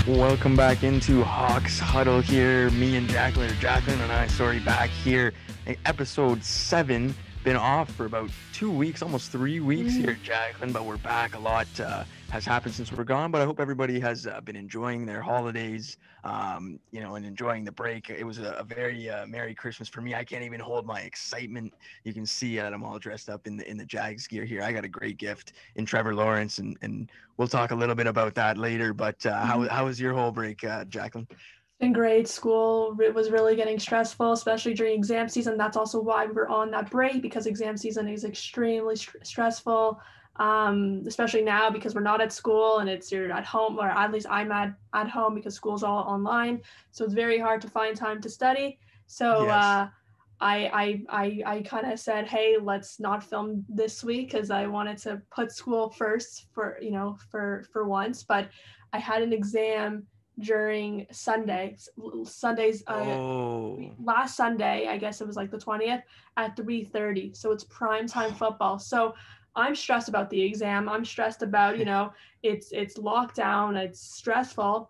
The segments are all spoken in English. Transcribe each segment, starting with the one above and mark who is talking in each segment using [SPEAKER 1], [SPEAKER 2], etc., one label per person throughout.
[SPEAKER 1] Welcome back into Hawks Huddle here. Me and Jaclyn, or Jaclyn and I, sorry, back here. Episode 7. Been off for about 2 weeks, almost 3 weeks here, Jaclyn, but we're back. A lot has happened since we're gone, but I hope everybody has been enjoying their holidays, and enjoying the break. It was a very Merry Christmas for me. I can't even hold my excitement. You can see that I'm all dressed up in the Jags gear here. I got a great gift in Trevor Lawrence, and we'll talk a little bit about that later. But how was your whole break, Jaclyn?
[SPEAKER 2] Been great. School was really getting stressful, especially during exam season. That's also why we were on that break, because exam season is extremely stressful, especially now because we're not at school and you're at home, or at least I'm at home because school's all online. So it's very hard to find time to study. So
[SPEAKER 1] Yes.
[SPEAKER 2] I kind of said, hey, let's not film this week because I wanted to put school first for once. But I had an exam during Sundays.
[SPEAKER 1] Oh,
[SPEAKER 2] Last Sunday, I guess it was like the 20th at 3:30. So it's prime time football. So I'm stressed about the exam. I'm stressed about it's lockdown. It's stressful.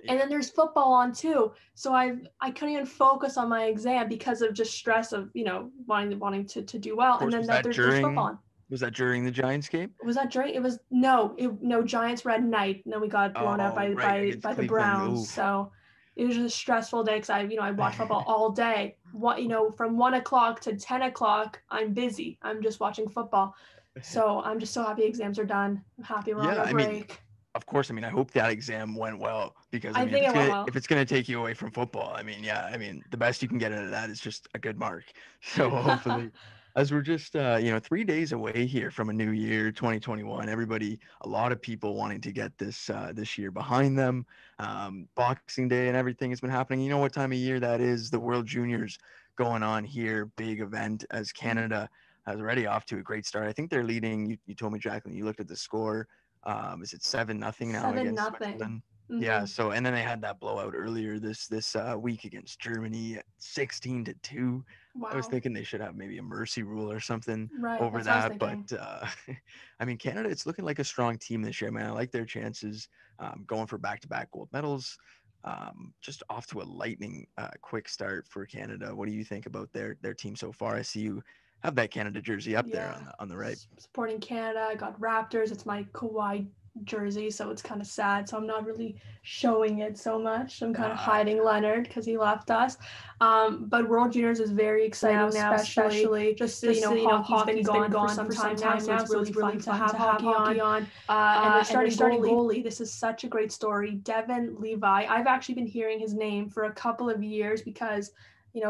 [SPEAKER 2] And then there's football on too. So I couldn't even focus on my exam because of just stress of, wanting to do well.
[SPEAKER 1] of
[SPEAKER 2] And
[SPEAKER 1] course.
[SPEAKER 2] then
[SPEAKER 1] Was that
[SPEAKER 2] there's football
[SPEAKER 1] during?
[SPEAKER 2] on.
[SPEAKER 1] Was that during the Giants game?
[SPEAKER 2] Was that during? It was no Giants red night. And then we got blown out
[SPEAKER 1] Oh,
[SPEAKER 2] by
[SPEAKER 1] right,
[SPEAKER 2] by
[SPEAKER 1] against
[SPEAKER 2] by the
[SPEAKER 1] Cleveland.
[SPEAKER 2] Browns.
[SPEAKER 1] Oof.
[SPEAKER 2] So it was just a stressful day because I watched football all day. From 1 o'clock to 10 o'clock, I'm busy. I'm just watching football. So I'm just so happy exams are done. I'm happy we're on
[SPEAKER 1] Yeah,
[SPEAKER 2] our
[SPEAKER 1] I mean,
[SPEAKER 2] break.
[SPEAKER 1] of course. I mean, I hope that exam went well because I
[SPEAKER 2] I
[SPEAKER 1] mean, if
[SPEAKER 2] think
[SPEAKER 1] it's
[SPEAKER 2] it went
[SPEAKER 1] gonna
[SPEAKER 2] well.
[SPEAKER 1] if it's gonna take you away from football, I mean, yeah, I mean, the best you can get out of that is just a good mark. So hopefully, as we're just 3 days away here from a new year, 2021. Everybody, a lot of people wanting to get this year behind them. Boxing Day and everything has been happening. You know what time of year that is? The World Juniors going on here, big event as Canada has already off to a great start. I think they're leading. You told me, Jaclyn, you looked at the score. Is it 7-0 now
[SPEAKER 2] Seven
[SPEAKER 1] against
[SPEAKER 2] nothing.
[SPEAKER 1] Switzerland? Yeah.
[SPEAKER 2] Mm-hmm.
[SPEAKER 1] So and then they had that blowout earlier this week against Germany, 16-2. I was
[SPEAKER 2] Wow.
[SPEAKER 1] thinking they should have maybe a mercy rule or something
[SPEAKER 2] Right.
[SPEAKER 1] over
[SPEAKER 2] That's what I was
[SPEAKER 1] that, but
[SPEAKER 2] thinking.
[SPEAKER 1] I mean, Canada, it's looking like a strong team this year, man. I like their chances, going for back-to-back gold medals. Just off to a lightning quick start for Canada. What do you think about their team so far? I see you have that Canada jersey up there
[SPEAKER 2] Yeah.
[SPEAKER 1] on the right.
[SPEAKER 2] Supporting Canada. I got Raptors. It's my Kawhi jersey, so it's kind of sad. So I'm not really showing it so much. I'm kind of hiding Leonard because he left us. But World Juniors is very exciting now, especially just hockey's been gone for some time now, so it's really fun to have hockey on. And they're starting goalie. This is such a great story. Devon Levi. I've actually been hearing his name for a couple of years because,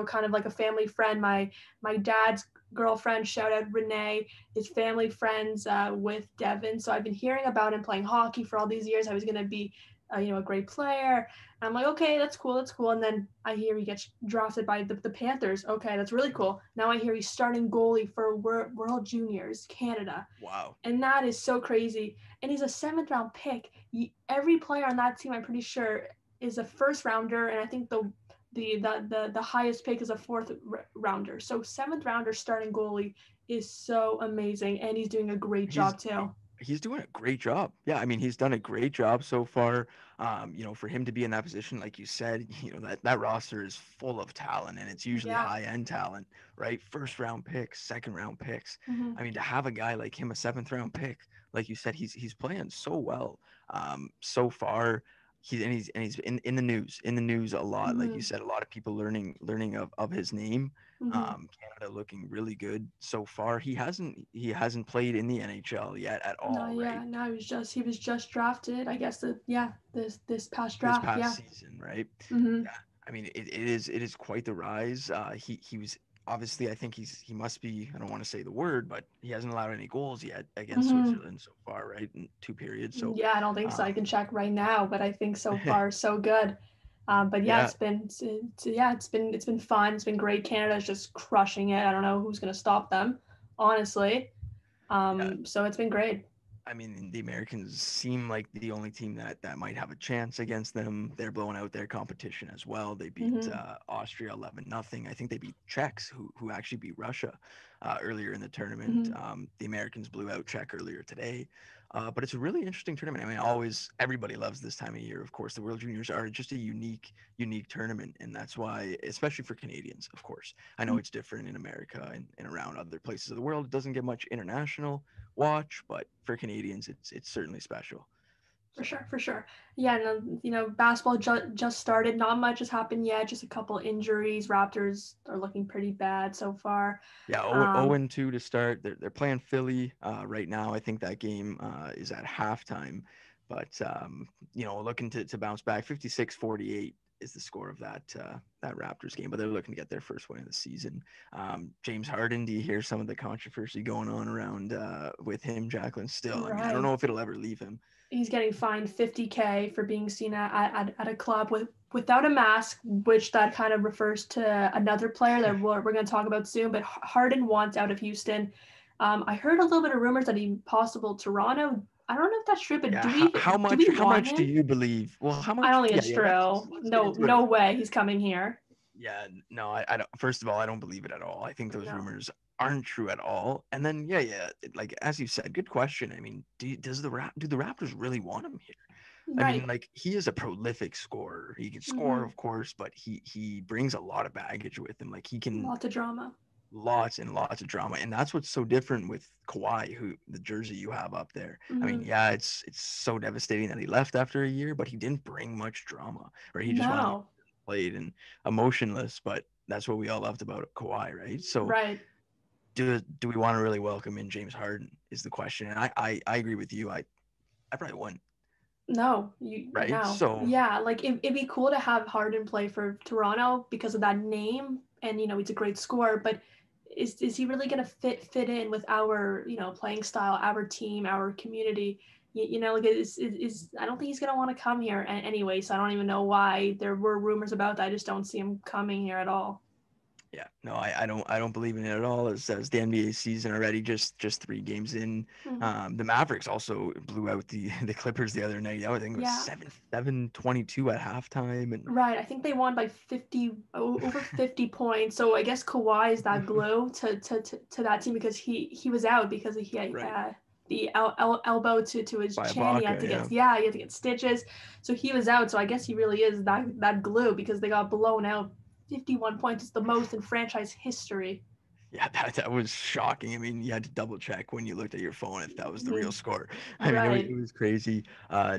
[SPEAKER 2] kind of like a family friend. My dad's girlfriend, shout out Renee, is family friends with Devon. So I've been hearing about him playing hockey for all these years. I was going to be, a great player. And I'm like, okay, that's cool. And then I hear he gets drafted by the Panthers. Okay, that's really cool. Now I hear he's starting goalie for World Juniors, Canada.
[SPEAKER 1] Wow.
[SPEAKER 2] And that is so crazy. And he's a 7th-round pick. Every player on that team, I'm pretty sure, is a first rounder. And I think the highest pick is a fourth rounder. So 7th rounder starting goalie is so amazing, and he's doing a great
[SPEAKER 1] He's
[SPEAKER 2] job too.
[SPEAKER 1] he's doing a great job. Yeah, I mean, he's done a great job so far. For him to be in that position, like you said, that roster is full of talent, and it's usually
[SPEAKER 2] Yeah.
[SPEAKER 1] high end talent, right? First round picks, second round picks.
[SPEAKER 2] Mm-hmm.
[SPEAKER 1] I mean, to have a guy like him, a seventh round pick, like you said, he's playing so well, so far. He's in the news a lot. Like
[SPEAKER 2] Mm-hmm.
[SPEAKER 1] you said, a lot of people learning of his name.
[SPEAKER 2] Mm-hmm.
[SPEAKER 1] Canada looking really good so far. He hasn't played in the NHL yet at
[SPEAKER 2] No,
[SPEAKER 1] all, right?
[SPEAKER 2] yeah, no, he was just drafted. I guess this past
[SPEAKER 1] This
[SPEAKER 2] draft,
[SPEAKER 1] past
[SPEAKER 2] yeah.
[SPEAKER 1] season, right?
[SPEAKER 2] Mm-hmm.
[SPEAKER 1] Yeah. I mean, it is quite the rise. He was obviously, I think he must be, I don't want to say the word, but he hasn't allowed any goals yet against
[SPEAKER 2] Mm-hmm.
[SPEAKER 1] Switzerland so far, right? In two periods. So
[SPEAKER 2] Yeah, I don't think so. I can
[SPEAKER 1] um
[SPEAKER 2] check right now, but I think so far so good. But yeah,
[SPEAKER 1] yeah,
[SPEAKER 2] it's been fun. It's been great. Canada's just crushing it. I don't know who's gonna stop them, honestly.
[SPEAKER 1] yeah.
[SPEAKER 2] So it's been great.
[SPEAKER 1] I mean, the Americans seem like the only team that might have a chance against them. They're blowing out their competition as well. They beat
[SPEAKER 2] Mm-hmm.
[SPEAKER 1] Austria 11-0. I think they beat Czechs, who actually beat Russia earlier in the tournament.
[SPEAKER 2] Mm-hmm.
[SPEAKER 1] The Americans blew out Czech earlier today. But it's a really interesting tournament. I mean, always everybody loves this time of year. Of course, the World Juniors are just a unique tournament, and that's why, especially for Canadians, of course. I know it's different in America and around other places of the world. It doesn't get much international watch, but for Canadians, it's certainly special.
[SPEAKER 2] For
[SPEAKER 1] So.
[SPEAKER 2] sure, for sure. Yeah, and basketball just started. Not much has happened yet. Just a couple injuries. Raptors are looking pretty bad so far.
[SPEAKER 1] Yeah, 0-2 to start. They're playing Philly right now. I think that game is at halftime, but looking to bounce back. 56-48 is the score of that Raptors game, but they're looking to get their first win of the season. James Harden, do you hear some of the controversy going on around with him, Jaclyn? Still, I mean, I don't
[SPEAKER 2] Right.
[SPEAKER 1] know if it'll ever leave him.
[SPEAKER 2] He's getting fined $50K for being seen at a club without a mask, which that kind of refers to another player that we're going to talk about soon. But Harden wants out of Houston. I heard a little bit of rumors that he possible Toronto. I don't know if that's true, but
[SPEAKER 1] Yeah,
[SPEAKER 2] do we
[SPEAKER 1] how
[SPEAKER 2] do we
[SPEAKER 1] how
[SPEAKER 2] want
[SPEAKER 1] much do
[SPEAKER 2] him?
[SPEAKER 1] you believe? Well, how
[SPEAKER 2] I
[SPEAKER 1] much?
[SPEAKER 2] don't think it's
[SPEAKER 1] Yeah,
[SPEAKER 2] true.
[SPEAKER 1] let's get
[SPEAKER 2] No,
[SPEAKER 1] into it.
[SPEAKER 2] no way he's coming here.
[SPEAKER 1] Yeah, no, I don't. First of all, I don't believe it at all. I think those
[SPEAKER 2] No.
[SPEAKER 1] rumors aren't true at all. And then, yeah, like as you said, good question. I mean, do the Raptors really want him here? I mean,
[SPEAKER 2] Right.
[SPEAKER 1] like he is a prolific scorer. He can score,
[SPEAKER 2] Mm-hmm.
[SPEAKER 1] of course, but he brings a lot of baggage with him. Like he can
[SPEAKER 2] Lots of drama.
[SPEAKER 1] lots and lots of drama, and that's what's so different with Kawhi, who the jersey you have up there. I mean,
[SPEAKER 2] Mm-hmm.
[SPEAKER 1] yeah, it's so devastating that he left after a year, but he didn't bring much drama, right? He just went out,
[SPEAKER 2] No.
[SPEAKER 1] played, and emotionless. But that's what we all loved about Kawhi, right? So
[SPEAKER 2] Right.
[SPEAKER 1] do we want to really welcome in James Harden is the question, and I agree with you. I probably wouldn't,
[SPEAKER 2] No,
[SPEAKER 1] right?
[SPEAKER 2] no.
[SPEAKER 1] So
[SPEAKER 2] Yeah, like it'd be cool to have Harden play for Toronto because of that name, and he's a great scorer. But is he really gonna fit in with our playing style, our team, our community? Like is I don't think he's gonna want to come here anyway. So I don't even know why there were rumors about that. I just don't see him coming here at all.
[SPEAKER 1] yeah, no, I don't believe in it at all. As the NBA season already, just 3 games in,
[SPEAKER 2] Mm-hmm.
[SPEAKER 1] the Mavericks also blew out the the Clippers the other night. I think it was
[SPEAKER 2] Yeah.
[SPEAKER 1] 7-22 at halftime, and
[SPEAKER 2] Right, I think they won by 50 over 50 points. So I guess Kawhi is that glue to that team because he was out because he had
[SPEAKER 1] right
[SPEAKER 2] the elbow to his
[SPEAKER 1] by
[SPEAKER 2] chin. He had
[SPEAKER 1] Ibaka,
[SPEAKER 2] to
[SPEAKER 1] yeah.
[SPEAKER 2] he had to get stitches. So he was out. So I guess he really is that glue because they got blown out 51 points. It's the most in franchise history.
[SPEAKER 1] Yeah, that was shocking. I mean, you had to double check when you looked at your phone if that was the real
[SPEAKER 2] Mhm.
[SPEAKER 1] score. I mean,
[SPEAKER 2] Right.
[SPEAKER 1] it was crazy.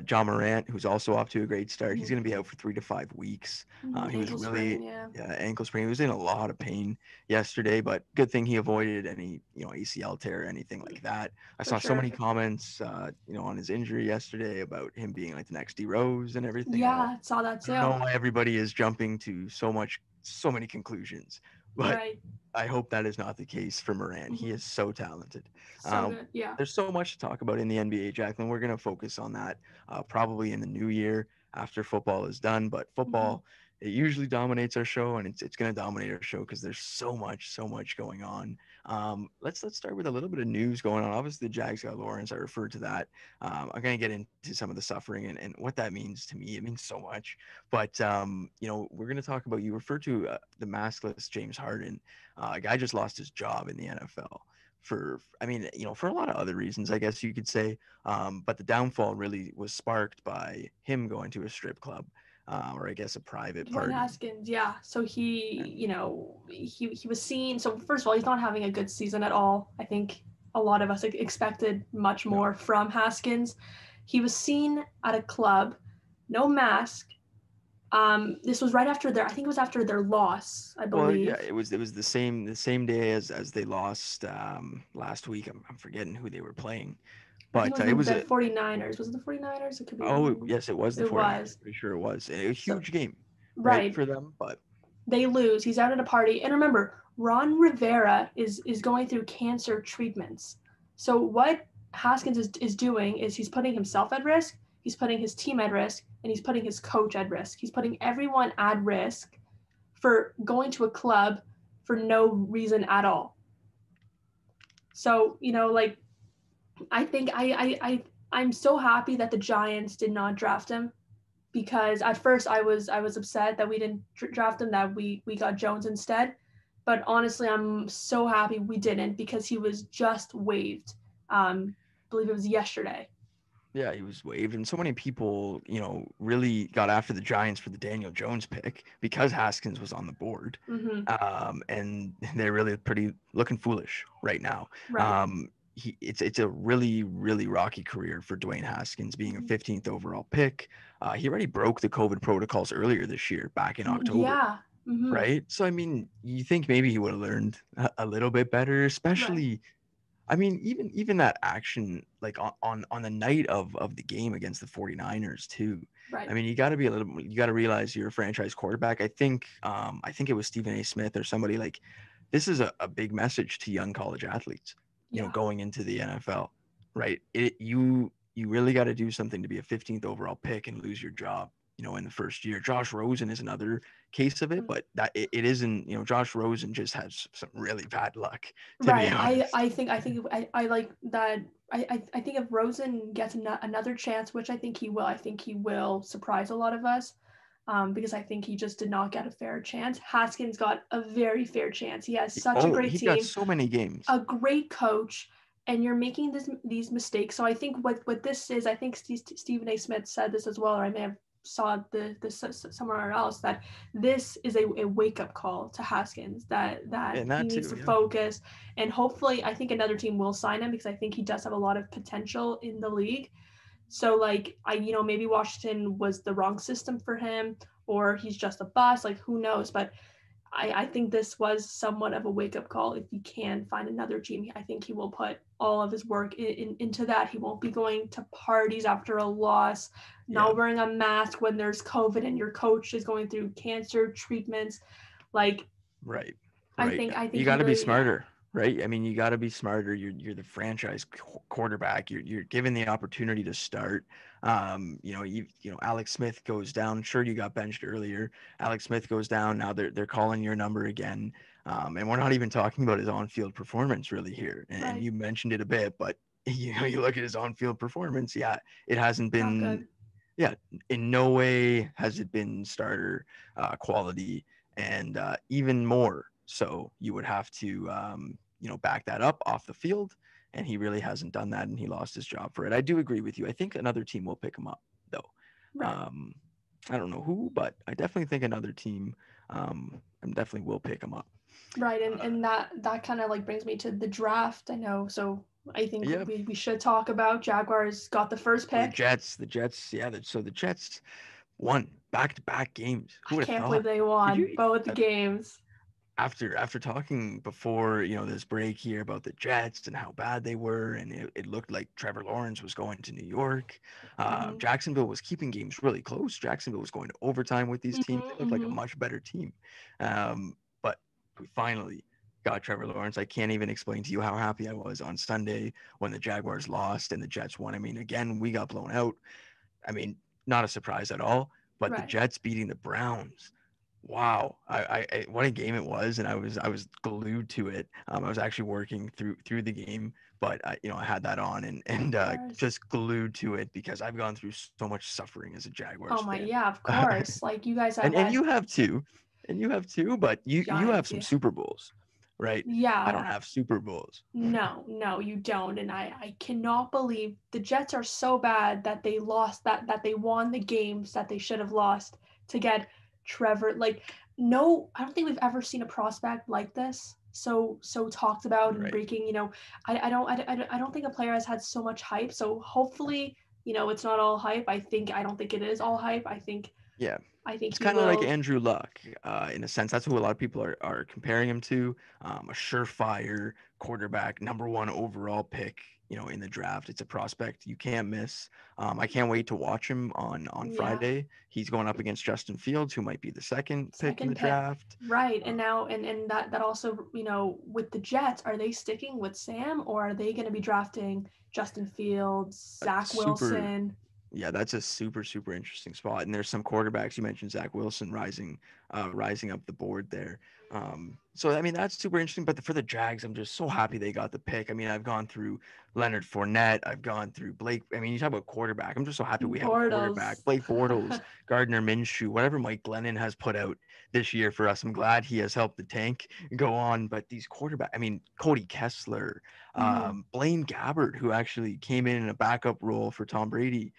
[SPEAKER 1] John Morant, who's also off to a great start, he's
[SPEAKER 2] Mhm.
[SPEAKER 1] going to be out for 3 to 5 weeks. He was
[SPEAKER 2] Ankle sprain,
[SPEAKER 1] really,
[SPEAKER 2] yeah.
[SPEAKER 1] yeah, ankle sprain. He was in a lot of pain yesterday, but good thing he avoided any, ACL tear or anything like that. I
[SPEAKER 2] For
[SPEAKER 1] saw so many
[SPEAKER 2] sure.
[SPEAKER 1] comments, on his injury yesterday about him being like the next D Rose and everything.
[SPEAKER 2] Yeah, saw that
[SPEAKER 1] I don't know
[SPEAKER 2] too.
[SPEAKER 1] why everybody is jumping to so many conclusions, but
[SPEAKER 2] Right.
[SPEAKER 1] I hope that is not the case for Moran. He
[SPEAKER 2] Mhm.
[SPEAKER 1] is so talented.
[SPEAKER 2] So good. Yeah.
[SPEAKER 1] There's so much to talk about in the NBA, Jaclyn. We're going to focus on that probably in the new year after football is done. But
[SPEAKER 2] Mhm.
[SPEAKER 1] football, it usually dominates our show, and it's going to dominate our show because there's so much going on. Let's start with a little bit of news going on. Obviously, the Jags got Lawrence. I referred to that. I'm going to get into some of the suffering and what that means to me. It means so much. But we're going to talk about, you referred to the maskless James Harden. A guy just lost his job in the NFL for, I mean, for a lot of other reasons, I guess you could say. But the downfall really was sparked by him going to a strip club, or I guess a private
[SPEAKER 2] Dwayne
[SPEAKER 1] party.
[SPEAKER 2] Haskins, yeah. So he was seen. So first of all, he's not having a good season at all. I think a lot of us expected much
[SPEAKER 1] No.
[SPEAKER 2] more from Haskins. He was seen at a club, no mask. This was right after I think it was after their loss, I
[SPEAKER 1] Well, yeah,
[SPEAKER 2] believe.
[SPEAKER 1] it was the same day as they lost last week. I'm forgetting who they were playing,
[SPEAKER 2] I think it
[SPEAKER 1] but
[SPEAKER 2] was
[SPEAKER 1] it was
[SPEAKER 2] the
[SPEAKER 1] a
[SPEAKER 2] 49ers. Was it the 49ers? It could be.
[SPEAKER 1] yes, it was the
[SPEAKER 2] It
[SPEAKER 1] 49ers.
[SPEAKER 2] was.
[SPEAKER 1] I'm pretty sure it was a
[SPEAKER 2] So,
[SPEAKER 1] huge game, right,
[SPEAKER 2] right.
[SPEAKER 1] for them. But
[SPEAKER 2] They lose. He's out at a party. And remember, Ron Rivera is going through cancer treatments. So what Haskins is doing is he's putting himself at risk, he's putting his team at risk, and he's putting his coach at risk. He's putting everyone at risk for going to a club for no reason at all. So, like I think I'm so happy that the Giants did not draft him because at first I was upset that we didn't draft him, that we got Jones instead. But honestly, I'm so happy we didn't because he was just waived. I believe it was yesterday.
[SPEAKER 1] Yeah, he was waived, and so many people, really got after the Giants for the Daniel Jones pick because Haskins was on the board,
[SPEAKER 2] Mm-hmm.
[SPEAKER 1] and they're really pretty looking foolish right now.
[SPEAKER 2] Right.
[SPEAKER 1] It's a really really rocky career for Dwayne Haskins, being a
[SPEAKER 2] Mhm.
[SPEAKER 1] 15th overall pick. He already broke the COVID protocols earlier this year, back in October,
[SPEAKER 2] Yeah. Mm-hmm.
[SPEAKER 1] right? So I mean, you think maybe he would have learned a little bit better,
[SPEAKER 2] Right.
[SPEAKER 1] especially I mean, even that action, like on the night of the game against the 49ers too. I
[SPEAKER 2] Right.
[SPEAKER 1] mean, you got to realize you're a franchise quarterback. I think it was Stephen A. Smith or somebody like, this is a big message to young college athletes,
[SPEAKER 2] Yeah.
[SPEAKER 1] going into the NFL, right? You really got to do something to be a 15th overall pick and lose your job, in the first year. Josh Rosen is another case of it,
[SPEAKER 2] Mm.
[SPEAKER 1] but it isn't, Josh Rosen just has some really bad luck, to be
[SPEAKER 2] Right. I
[SPEAKER 1] honest.
[SPEAKER 2] I think I think I like that. I think if Rosen gets another chance, which I think he will, I think he will surprise a lot of us. Because I think he just did not get a fair chance. Haskins got a very fair chance. He has such a
[SPEAKER 1] Oh,
[SPEAKER 2] great
[SPEAKER 1] he got
[SPEAKER 2] team,
[SPEAKER 1] so many games.
[SPEAKER 2] a great coach, and you're making these mistakes. So I think what this is, I think Stephen A. Smith said this as well, or I may have saw this somewhere else, that this is a wake up call to Haskins, that
[SPEAKER 1] And
[SPEAKER 2] he
[SPEAKER 1] that
[SPEAKER 2] needs
[SPEAKER 1] too,
[SPEAKER 2] to
[SPEAKER 1] yeah.
[SPEAKER 2] focus, and hopefully I think another team will sign him because I think he does have a lot of potential in the league. So like maybe Washington was the wrong system for him, or he's just a bust, like who knows, but I think this was somewhat of a wake up call. If he can find another team, I think he will put all of his work into that. He won't be going to parties after a loss,
[SPEAKER 1] Yeah.
[SPEAKER 2] not wearing a mask when there's COVID and your coach is going through cancer treatments. Like
[SPEAKER 1] Right.
[SPEAKER 2] I
[SPEAKER 1] Right.
[SPEAKER 2] think I
[SPEAKER 1] You
[SPEAKER 2] think he
[SPEAKER 1] got to be
[SPEAKER 2] really, yeah.
[SPEAKER 1] smarter, right? I mean, you got to be smarter. You're the franchise quarterback. You're given the opportunity to start. Alex Smith goes down. Sure, you got benched earlier. Alex Smith goes down. Now they're calling your number again. And we're not even talking about his on-field performance really here. And
[SPEAKER 2] Right.
[SPEAKER 1] you mentioned it a bit, but you look at his on-field performance. Yeah, it hasn't
[SPEAKER 2] Not
[SPEAKER 1] been.
[SPEAKER 2] good.
[SPEAKER 1] Yeah, in no way has it been starter quality, and even more so, you would have to, back that up off the field. And he really hasn't done that, and he lost his job for it. I do agree with you. I think another team will pick him up, though.
[SPEAKER 2] Right.
[SPEAKER 1] Um, I don't know who, but I definitely think another team, definitely will pick him up.
[SPEAKER 2] Right. And
[SPEAKER 1] Uh,
[SPEAKER 2] and that kind of like brings me to the draft. I know. So I think
[SPEAKER 1] yeah,
[SPEAKER 2] we should talk about Jaguars got the first
[SPEAKER 1] the
[SPEAKER 2] pick.
[SPEAKER 1] Jets, yeah. So the Jets won back-to-back games.
[SPEAKER 2] I
[SPEAKER 1] Who would have
[SPEAKER 2] can't believe
[SPEAKER 1] thought?
[SPEAKER 2] they
[SPEAKER 1] Did
[SPEAKER 2] won
[SPEAKER 1] you?
[SPEAKER 2] both the games.
[SPEAKER 1] After talking before, this break here about the Jets and how bad they were, and it looked like Trevor Lawrence was going to New York.
[SPEAKER 2] Mm-hmm.
[SPEAKER 1] Jacksonville was keeping games really close. Jacksonville was going to overtime with these teams. They
[SPEAKER 2] Mm-hmm.
[SPEAKER 1] looked like a
[SPEAKER 2] Mm-hmm.
[SPEAKER 1] much better team. But we finally got Trevor Lawrence. I can't even explain to you how happy I was on Sunday when the Jaguars lost and the Jets won. I mean, again, we got blown out. I mean, not a surprise at all. But the
[SPEAKER 2] Right.
[SPEAKER 1] Jets beating the Browns, wow, what a game it was, and I was glued to it. I was actually working through the game, but I had that on and
[SPEAKER 2] Of course.
[SPEAKER 1] just glued to it because I've gone through so much suffering as a Jaguars
[SPEAKER 2] Oh my,
[SPEAKER 1] fan.
[SPEAKER 2] yeah, of course. Like you guys have
[SPEAKER 1] And
[SPEAKER 2] had
[SPEAKER 1] you have too, but you have
[SPEAKER 2] Giants,
[SPEAKER 1] some
[SPEAKER 2] yeah.
[SPEAKER 1] Super Bowls, right? I don't
[SPEAKER 2] Yeah.
[SPEAKER 1] have Super Bowls.
[SPEAKER 2] No, you don't. And I cannot believe the Jets are so bad that they lost, that they won the games that they should have lost to get Trevor. Like, no, I don't think we've ever seen a prospect like this. So talked about and
[SPEAKER 1] Right.
[SPEAKER 2] breaking, I don't think a player has had so much hype. So hopefully, it's not all hype. I don't think it is all hype.
[SPEAKER 1] Yeah.
[SPEAKER 2] I think
[SPEAKER 1] It's
[SPEAKER 2] he
[SPEAKER 1] kind of like
[SPEAKER 2] will.
[SPEAKER 1] Andrew Luck, in a sense. That's who a lot of people are comparing him to. A surefire quarterback, number one overall pick, in the draft. It's a prospect you can't miss. I can't wait to watch him on
[SPEAKER 2] Yeah.
[SPEAKER 1] Friday. He's going up against Justin Fields, who might be the second pick in the
[SPEAKER 2] Second pick.
[SPEAKER 1] draft.
[SPEAKER 2] Right.
[SPEAKER 1] Uh,
[SPEAKER 2] And now and that also, with the Jets, are they sticking with Sam, or are they going to be drafting Justin Fields, Zach
[SPEAKER 1] super
[SPEAKER 2] Wilson?
[SPEAKER 1] Yeah, that's a super, super interesting spot. And there's some quarterbacks. You mentioned Zach Wilson rising up the board there. So I mean that's super interesting. But for the Jags, I'm just so happy they got the pick. I mean, I've gone through Leonard Fournette, I've gone through Blake. I mean, you talk about quarterback. I'm just so happy we have a quarterback.
[SPEAKER 2] Bortles.
[SPEAKER 1] Blake Bortles, Gardner Minshew, whatever Mike Glennon has put out this year for us. I'm glad he has helped the tank go on. But these quarterback, I mean, Cody Kessler,
[SPEAKER 2] Hmm.
[SPEAKER 1] Blaine Gabbert, who actually came in a backup role for Tom Brady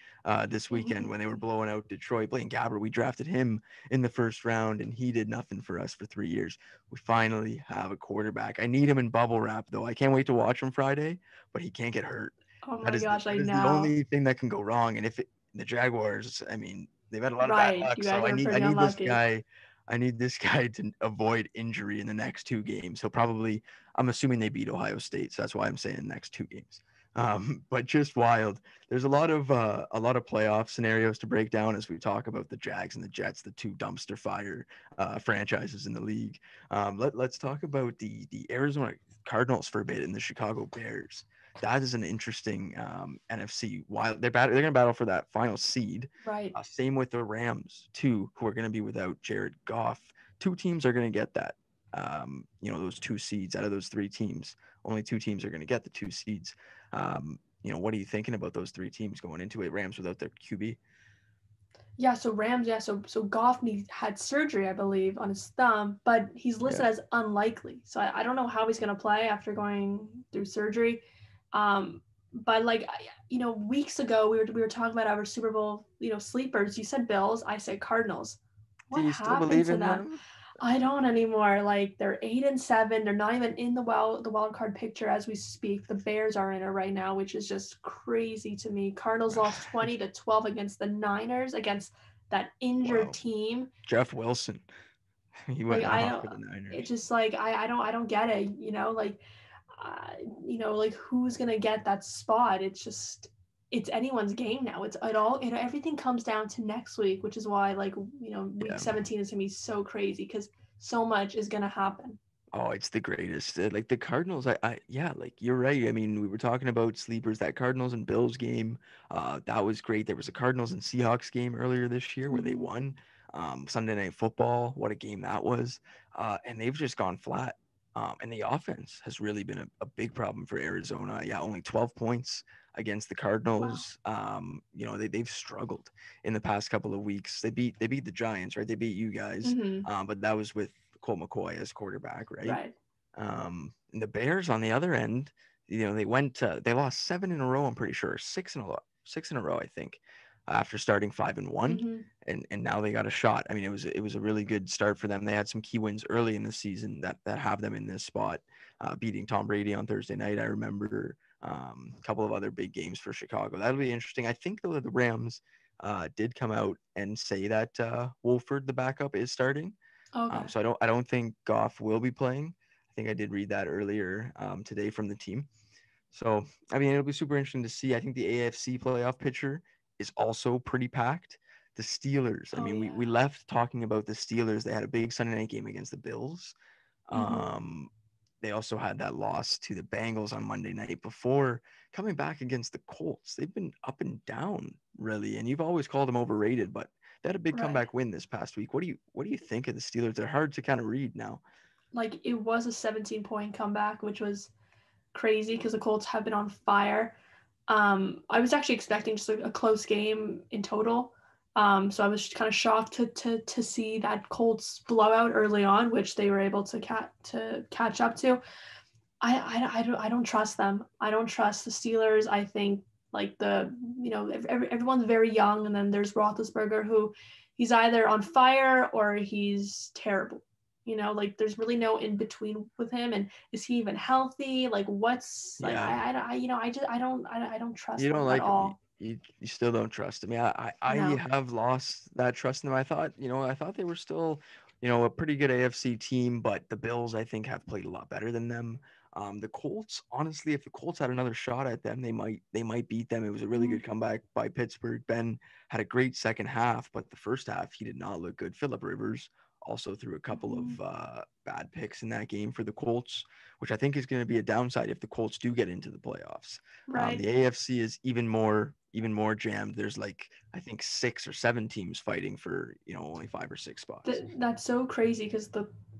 [SPEAKER 1] this weekend when they were blowing out Detroit. Blaine Gabbert, we drafted him in the first round, and he did nothing for us for 3 years. We finally have a quarterback. I need him in bubble wrap though. I can't wait to watch him Friday, but he can't get hurt.
[SPEAKER 2] Oh
[SPEAKER 1] That
[SPEAKER 2] my
[SPEAKER 1] is the
[SPEAKER 2] gosh, I
[SPEAKER 1] that is the
[SPEAKER 2] know.
[SPEAKER 1] only thing that can go wrong. And if the Jaguars, I mean, they've had a lot of bad
[SPEAKER 2] Right.
[SPEAKER 1] luck,
[SPEAKER 2] You
[SPEAKER 1] so
[SPEAKER 2] guys
[SPEAKER 1] I
[SPEAKER 2] are
[SPEAKER 1] need I
[SPEAKER 2] pretty
[SPEAKER 1] need this
[SPEAKER 2] unlucky.
[SPEAKER 1] guy. I need this guy to avoid injury in the next 2 games. He'll probably. I'm assuming they beat Ohio State, so that's why I'm saying next 2 games. But just wild. There's a lot of playoff scenarios to break down as we talk about the Jags and the Jets, the two dumpster fire franchises in the league. Let's talk about the Arizona Cardinals for a bit and the Chicago Bears. That is an interesting NFC. While they're going to battle for that final seed.
[SPEAKER 2] Right.
[SPEAKER 1] Same with the Rams too, who are going to be without Jared Goff. Two teams are going to get that. Those 2 seeds out of those 3 teams. Only 2 teams are going to get the 2 seeds. What are you thinking about those 3 teams going into it? Rams without their QB.
[SPEAKER 2] Yeah, so Rams, yeah, so Goff had surgery, I believe, on his thumb, but he's
[SPEAKER 1] Yeah.
[SPEAKER 2] listed as unlikely. So I don't know how he's gonna play after going through surgery. But like weeks ago we were talking about our Super Bowl, sleepers. You said Bills, I said Cardinals.
[SPEAKER 1] Do
[SPEAKER 2] What
[SPEAKER 1] you still
[SPEAKER 2] happened
[SPEAKER 1] believe
[SPEAKER 2] to
[SPEAKER 1] in
[SPEAKER 2] them?
[SPEAKER 1] them?
[SPEAKER 2] I don't anymore. Like they're 8-7. They're not even in the wild card picture as we speak. The Bears are in it right now, which is just crazy to me. Cardinals lost 20-12 against the Niners, against that injured
[SPEAKER 1] Wow.
[SPEAKER 2] team.
[SPEAKER 1] Jeff Wilson. He
[SPEAKER 2] Like
[SPEAKER 1] went
[SPEAKER 2] I
[SPEAKER 1] off
[SPEAKER 2] don't.
[SPEAKER 1] for the
[SPEAKER 2] It's
[SPEAKER 1] Niners.
[SPEAKER 2] just like I don't get it. Uh, like who's gonna get that spot? It's anyone's game now. Everything comes down to next week, which is why week
[SPEAKER 1] Yeah.
[SPEAKER 2] 17 is gonna be so crazy because so much is gonna happen.
[SPEAKER 1] Oh, it's the greatest. Like the Cardinals, yeah, like you're right. I mean, we were talking about sleepers. That Cardinals and Bills game, that was great. There was a Cardinals and Seahawks game earlier this year where they
[SPEAKER 2] Mm-hmm.
[SPEAKER 1] won. Sunday Night Football, what a game that was. And they've just gone flat. And the offense has really been a big problem for Arizona. Yeah, only 12 points against the
[SPEAKER 2] Wow.
[SPEAKER 1] Cardinals. They've struggled in the past couple of weeks. They beat the Giants, right? They beat you guys.
[SPEAKER 2] Mm-hmm.
[SPEAKER 1] But that was with Colt McCoy as quarterback, right?
[SPEAKER 2] Right.
[SPEAKER 1] And the Bears on the other end, they lost 7 in a row. I'm pretty sure 6 in a row, I think, after starting 5-1,
[SPEAKER 2] Mm-hmm.
[SPEAKER 1] and now they got a shot. I mean, it was a really good start for them. They had some key wins early in the season that have them in this spot, beating Tom Brady on Thursday night. I remember a couple of other big games for Chicago. That'll be interesting. I think the Rams did come out and say that Wolford, the backup, is starting.
[SPEAKER 2] Okay.
[SPEAKER 1] So I don't think Goff will be playing. I think I did read that earlier today from the team. So I mean, it'll be super interesting to see. I think the AFC playoff picture is also pretty packed. The Steelers. I
[SPEAKER 2] Oh
[SPEAKER 1] mean, we
[SPEAKER 2] yeah.
[SPEAKER 1] left talking about the Steelers. They had a big Sunday night game against the Bills.
[SPEAKER 2] Mm-hmm.
[SPEAKER 1] Um, they also had that loss to the Bengals on Monday night before coming back against the Colts. They've been up and down really, and you've always called them overrated, but they had a big
[SPEAKER 2] Right.
[SPEAKER 1] comeback win this past week. What do you think of the Steelers? They're hard to kind of read now.
[SPEAKER 2] Like it was a 17-point comeback, which was crazy because the Colts have been on fire. I was actually expecting just a close game in total. So I was kind of shocked to see that Colts blowout early on, which they were able to catch up to. I don't trust them. I don't trust the Steelers. I think like everyone's very young, and then there's Roethlisberger, who he's either on fire or he's terrible. Like there's really no in between with him. And is he even healthy? Like what's like
[SPEAKER 1] Yeah,
[SPEAKER 2] I don't
[SPEAKER 1] you
[SPEAKER 2] trust
[SPEAKER 1] don't
[SPEAKER 2] them at
[SPEAKER 1] like them.
[SPEAKER 2] all.
[SPEAKER 1] You still don't trust them. Yeah, I
[SPEAKER 2] No.
[SPEAKER 1] have lost that trust in them. I thought they were still, a pretty good AFC team, but the Bills I think have played a lot better than them. The Colts, honestly, if the Colts had another shot at them, they might beat them. It was a really
[SPEAKER 2] Mm-hmm.
[SPEAKER 1] good comeback by Pittsburgh. Ben had a great second half, but the first half he did not look good. Philip Rivers also threw a couple
[SPEAKER 2] Mm-hmm.
[SPEAKER 1] of bad picks in that game for the Colts, which I think is going to be a downside if the Colts do get into the playoffs.
[SPEAKER 2] Right.
[SPEAKER 1] The AFC is even more jammed. There's like I think 6 or 7 teams fighting for only 5 or 6 spots.
[SPEAKER 2] That's so crazy because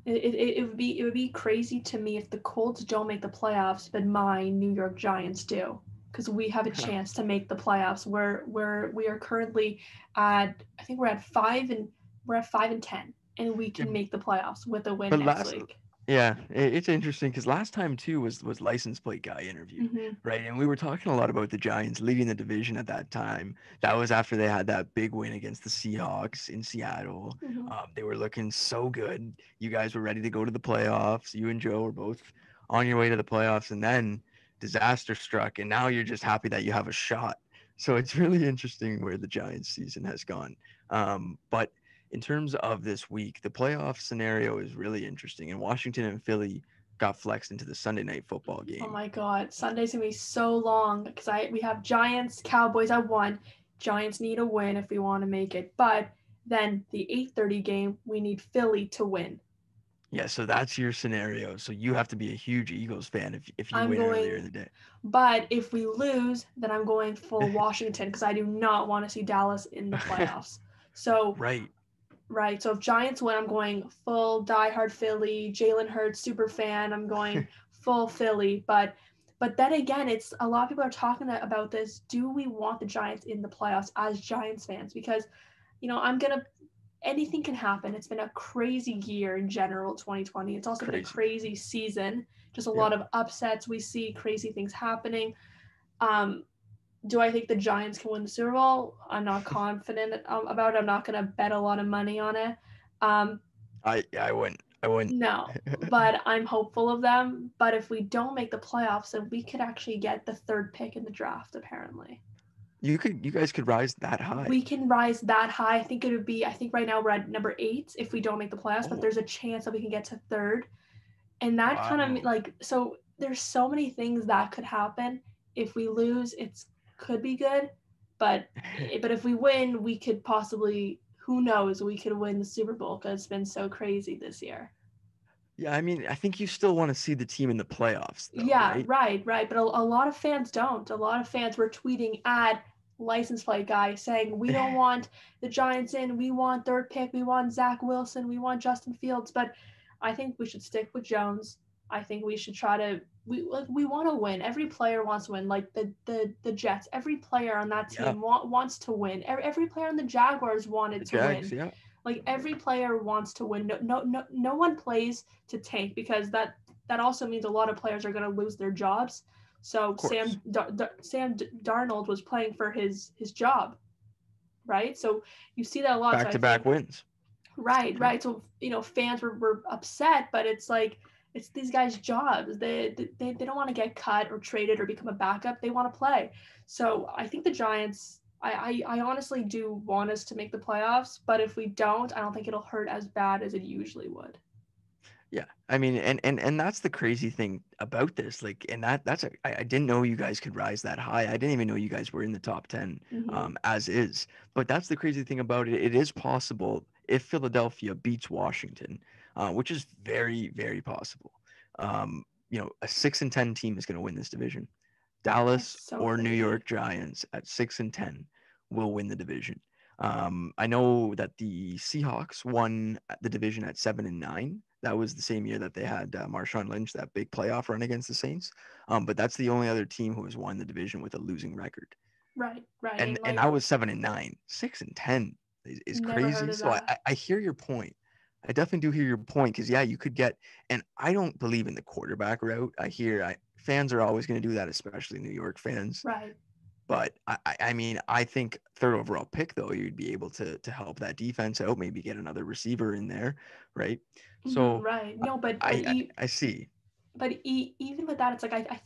[SPEAKER 2] It would be crazy to me if the Colts don't make the playoffs, but my New York Giants do, because we have a chance to make the playoffs. Where we are currently at, I think we're at 5-10, and we
[SPEAKER 1] Yeah,
[SPEAKER 2] can make the playoffs with a win
[SPEAKER 1] but
[SPEAKER 2] next
[SPEAKER 1] last
[SPEAKER 2] week.
[SPEAKER 1] yeah, it's interesting because last time too was license plate guy interview,
[SPEAKER 2] Hmm.
[SPEAKER 1] right? And we were talking a lot about the Giants leading the division at that time. That was after they had that big win against the Seahawks in Seattle.
[SPEAKER 2] Hmm.
[SPEAKER 1] They were looking so good. You guys were ready to go to the playoffs. You and Joe were both on your way to the playoffs, and then disaster struck, and now you're just happy that you have a shot. So it's really interesting where the Giants season has gone. But in terms of this week, the playoff scenario is really interesting. And Washington and Philly got flexed into the Sunday night football
[SPEAKER 2] Oh
[SPEAKER 1] game.
[SPEAKER 2] my God, Sunday's gonna be so long because we have Giants, Cowboys at 1. Giants need a win if we want to make it, but then the 8:30 game, we need Philly to win.
[SPEAKER 1] Yeah, so that's your scenario. So you have to be a huge Eagles fan if you
[SPEAKER 2] I'm
[SPEAKER 1] win earlier
[SPEAKER 2] going,
[SPEAKER 1] in the day.
[SPEAKER 2] but if we lose, then I'm going full Washington because I do not want to see Dallas in the playoffs. So,
[SPEAKER 1] Right.
[SPEAKER 2] right. So if Giants win, I'm going full diehard Philly, Jalen Hurts super fan. I'm going full Philly, but then again, it's a lot of people are talking about this. Do we want the Giants in the playoffs as Giants fans? Because I'm gonna anything can happen. It's been a crazy year in general, 2020. It's also been a
[SPEAKER 1] Crazy.
[SPEAKER 2] crazy season. Just a
[SPEAKER 1] Yep.
[SPEAKER 2] lot of upsets. We see crazy things happening. Um, do I think the Giants can win the Super Bowl? I'm not confident about it. I'm not going to bet a lot of money on it. Um,
[SPEAKER 1] I wouldn't. I wouldn't.
[SPEAKER 2] no, but I'm hopeful of them. But if we don't make the playoffs, then we could actually get the third pick in the draft, apparently.
[SPEAKER 1] You guys could rise that high.
[SPEAKER 2] We can rise that high. I think right now we're at number 8 if we don't make the playoffs, but
[SPEAKER 1] Oh,
[SPEAKER 2] there's a chance that we can get to third. And that kind of
[SPEAKER 1] wow.
[SPEAKER 2] like, so there's so many things that could happen. If we lose, it could be good, but if we win, we could possibly, who knows, we could win the Super Bowl because it's been so crazy this year.
[SPEAKER 1] Yeah, I mean, I think you still want to see the team in the playoffs though,
[SPEAKER 2] Yeah,
[SPEAKER 1] right?
[SPEAKER 2] right. But a lot of fans don't. A lot of fans were tweeting at license plate guy saying, we don't want the Giants in. We want third pick. We want Zach Wilson. We want Justin Fields. But I think we should stick with Jones. I think we should try to. We want to win. Every player wants to win. Like the Jets. Every player on that
[SPEAKER 1] Yeah.
[SPEAKER 2] team wants to win. Every player on the Jaguars
[SPEAKER 1] The
[SPEAKER 2] wanted to
[SPEAKER 1] Jags,
[SPEAKER 2] win.
[SPEAKER 1] yeah.
[SPEAKER 2] Like every player wants to win. No one plays to tank because that also means a lot of players are going to lose their jobs. So
[SPEAKER 1] Of course.
[SPEAKER 2] Sam Darnold was playing for his job, right? So you see that a lot. So
[SPEAKER 1] Back
[SPEAKER 2] I
[SPEAKER 1] to back
[SPEAKER 2] think
[SPEAKER 1] wins. Yeah.
[SPEAKER 2] right. So fans were upset, but it's like it's these guys' jobs. They don't want to get cut or traded or become a backup. They want to play. So I think the Giants. I honestly do want us to make the playoffs, but if we don't, I don't think it'll hurt as bad as it usually would.
[SPEAKER 1] Yeah, I mean, and that's the crazy thing about this. Like, and I didn't know you guys could rise that high. I didn't even know you guys were in the top 10,
[SPEAKER 2] Mm-hmm.
[SPEAKER 1] as is. But that's the crazy thing about it. It is possible if Philadelphia beats Washington, which is very, very possible. A 6-10 team is going to win this division.
[SPEAKER 2] That's
[SPEAKER 1] Dallas
[SPEAKER 2] so
[SPEAKER 1] or New
[SPEAKER 2] crazy.
[SPEAKER 1] York Giants at 6-10 will win the division. I know that the Seahawks won the division at 7-9. That was the same year that they had Marshawn Lynch, that big playoff run against the Saints. But that's the only other team who has won the division with a losing record.
[SPEAKER 2] Right,
[SPEAKER 1] And
[SPEAKER 2] and
[SPEAKER 1] and
[SPEAKER 2] like
[SPEAKER 1] I was 7-9, 6-10 is
[SPEAKER 2] never heard
[SPEAKER 1] crazy.
[SPEAKER 2] of
[SPEAKER 1] So
[SPEAKER 2] that.
[SPEAKER 1] I hear your point. I definitely do hear your point because yeah, you could get. And I don't believe in the quarterback route. Fans are always going to do that, especially New York fans.
[SPEAKER 2] Right.
[SPEAKER 1] But I mean, I think third overall pick though, you'd be able to help that defense out, maybe get another receiver in there, right?
[SPEAKER 2] Mm-hmm,
[SPEAKER 1] So
[SPEAKER 2] right. No,
[SPEAKER 1] I see.
[SPEAKER 2] even with that, it's like I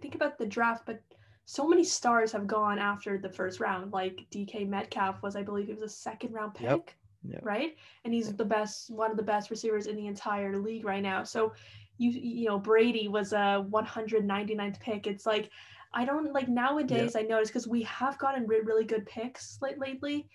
[SPEAKER 2] think about the draft, but so many stars have gone after the first round. Like DK Metcalf was, I believe, he was a second round
[SPEAKER 1] Yep.
[SPEAKER 2] pick,
[SPEAKER 1] Yep.
[SPEAKER 2] right? And he's
[SPEAKER 1] Yep.
[SPEAKER 2] one of the best receivers in the entire league right now. So Brady was a 199th pick. It's like I don't like
[SPEAKER 1] Yep.
[SPEAKER 2] nowadays. I notice because we have gotten really good picks lately.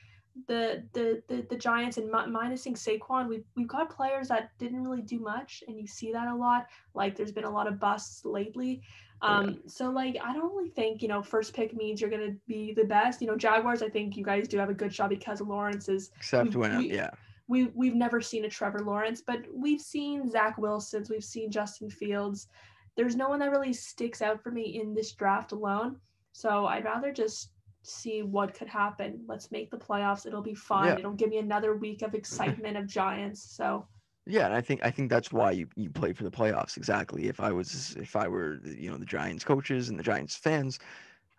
[SPEAKER 2] The Giants and minusing Saquon, we've got players that didn't really do much, and you see that a lot. Like there's been a lot of busts lately.
[SPEAKER 1] Oh yeah.
[SPEAKER 2] So like I don't really think first pick means you're gonna be the best. Jaguars, I think you guys do have a good shot because Lawrence is
[SPEAKER 1] Except
[SPEAKER 2] we
[SPEAKER 1] when
[SPEAKER 2] we
[SPEAKER 1] yeah.
[SPEAKER 2] we've never seen a Trevor Lawrence, but we've seen Zach Wilson's, we've seen Justin Fields. There's no one that really sticks out for me in this draft alone. So I'd rather just see what could happen. Let's make the playoffs. It'll be fun.
[SPEAKER 1] Yeah.
[SPEAKER 2] It'll give me another week of excitement of Giants. So
[SPEAKER 1] Yeah, and I think that's why you play for the playoffs. Exactly. If I were the Giants coaches and the Giants fans,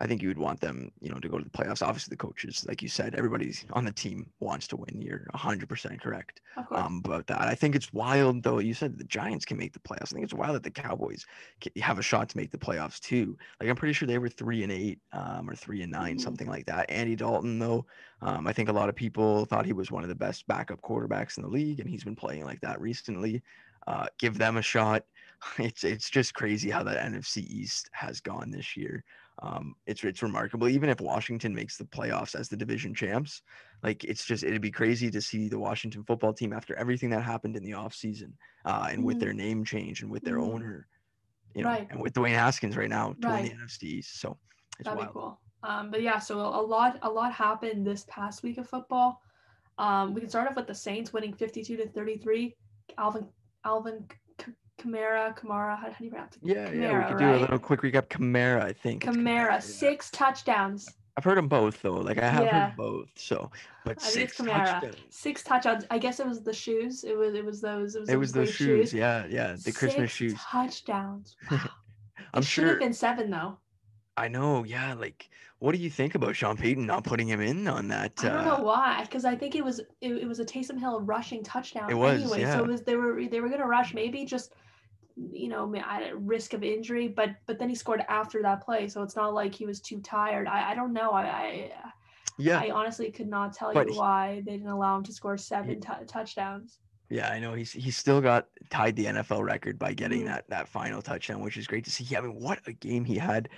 [SPEAKER 1] I think you would want them, to go to the playoffs. Obviously, the coaches, like you said, everybody's on the team wants to win. You're 100% correct
[SPEAKER 2] of course.
[SPEAKER 1] about that. I think it's wild, though. You said the Giants can make the playoffs. I think it's wild that the Cowboys have a shot to make the playoffs too. Like I'm pretty sure they were 3-8 or 3-9, something like that. Andy Dalton, though, I think a lot of people thought he was one of the best backup quarterbacks in the league, and he's been playing like that recently. Give them a shot. It's just crazy how the NFC East has gone this year. It's remarkable. Even if Washington makes the playoffs as the division champs, like it'd be crazy to see the Washington football team after everything that happened in the offseason, and with their name change and with their owner,
[SPEAKER 2] Right.
[SPEAKER 1] and with Dwayne Haskins right now to win the
[SPEAKER 2] Right.
[SPEAKER 1] NFC East. So it's
[SPEAKER 2] That'd
[SPEAKER 1] wild.
[SPEAKER 2] be cool. But yeah, so a lot happened this past week of football. We can start off with the Saints winning 52-33. Alvin Kamara, how do you pronounce it?
[SPEAKER 1] Yeah,
[SPEAKER 2] Kamara,
[SPEAKER 1] we could do a
[SPEAKER 2] right?
[SPEAKER 1] little quick recap. Kamara, I think it's
[SPEAKER 2] Kamara,
[SPEAKER 1] Kamara. Yeah.
[SPEAKER 2] 6 touchdowns.
[SPEAKER 1] I've heard them both though. Like I have
[SPEAKER 2] Yeah.
[SPEAKER 1] heard both. So, but
[SPEAKER 2] I think it's
[SPEAKER 1] 6
[SPEAKER 2] Kamara.
[SPEAKER 1] touchdowns.
[SPEAKER 2] 6 touchdowns. I guess it was the shoes. It was those
[SPEAKER 1] Those
[SPEAKER 2] great
[SPEAKER 1] shoes. Yeah, the Christmas
[SPEAKER 2] 6
[SPEAKER 1] shoes.
[SPEAKER 2] touchdowns. Wow.
[SPEAKER 1] I'm
[SPEAKER 2] It should
[SPEAKER 1] sure.
[SPEAKER 2] have been 7 though.
[SPEAKER 1] I know, yeah. Like, what do you think about Sean Payton not putting him in on that?
[SPEAKER 2] I don't know why, because I think it was a Taysom Hill rushing touchdown
[SPEAKER 1] It was,
[SPEAKER 2] anyway.
[SPEAKER 1] yeah.
[SPEAKER 2] So it was they were gonna rush, maybe just at risk of injury, but then he scored after that play, so it's not like he was too tired. I don't know. I honestly could not tell you why they didn't allow him to score 7 touchdowns.
[SPEAKER 1] Yeah, I know he's still got tied the NFL record by getting that final touchdown, which is great to see. I mean, what a game he had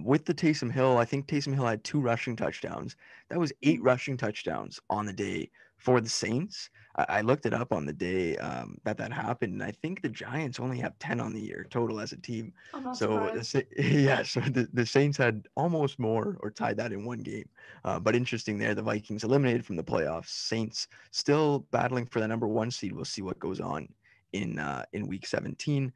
[SPEAKER 1] with the Taysom Hill. I think Taysom Hill had 2 rushing touchdowns. That was 8 rushing touchdowns on the day for the Saints. I looked it up on the day that happened, and I think the Giants only have 10 on the year total as a team.
[SPEAKER 2] I'm not
[SPEAKER 1] So
[SPEAKER 2] surprised.
[SPEAKER 1] so the Saints had almost more or tied that in one game. But interesting there, the Vikings eliminated from the playoffs. Saints still battling for the number 1 seed. We'll see what goes on in week 17.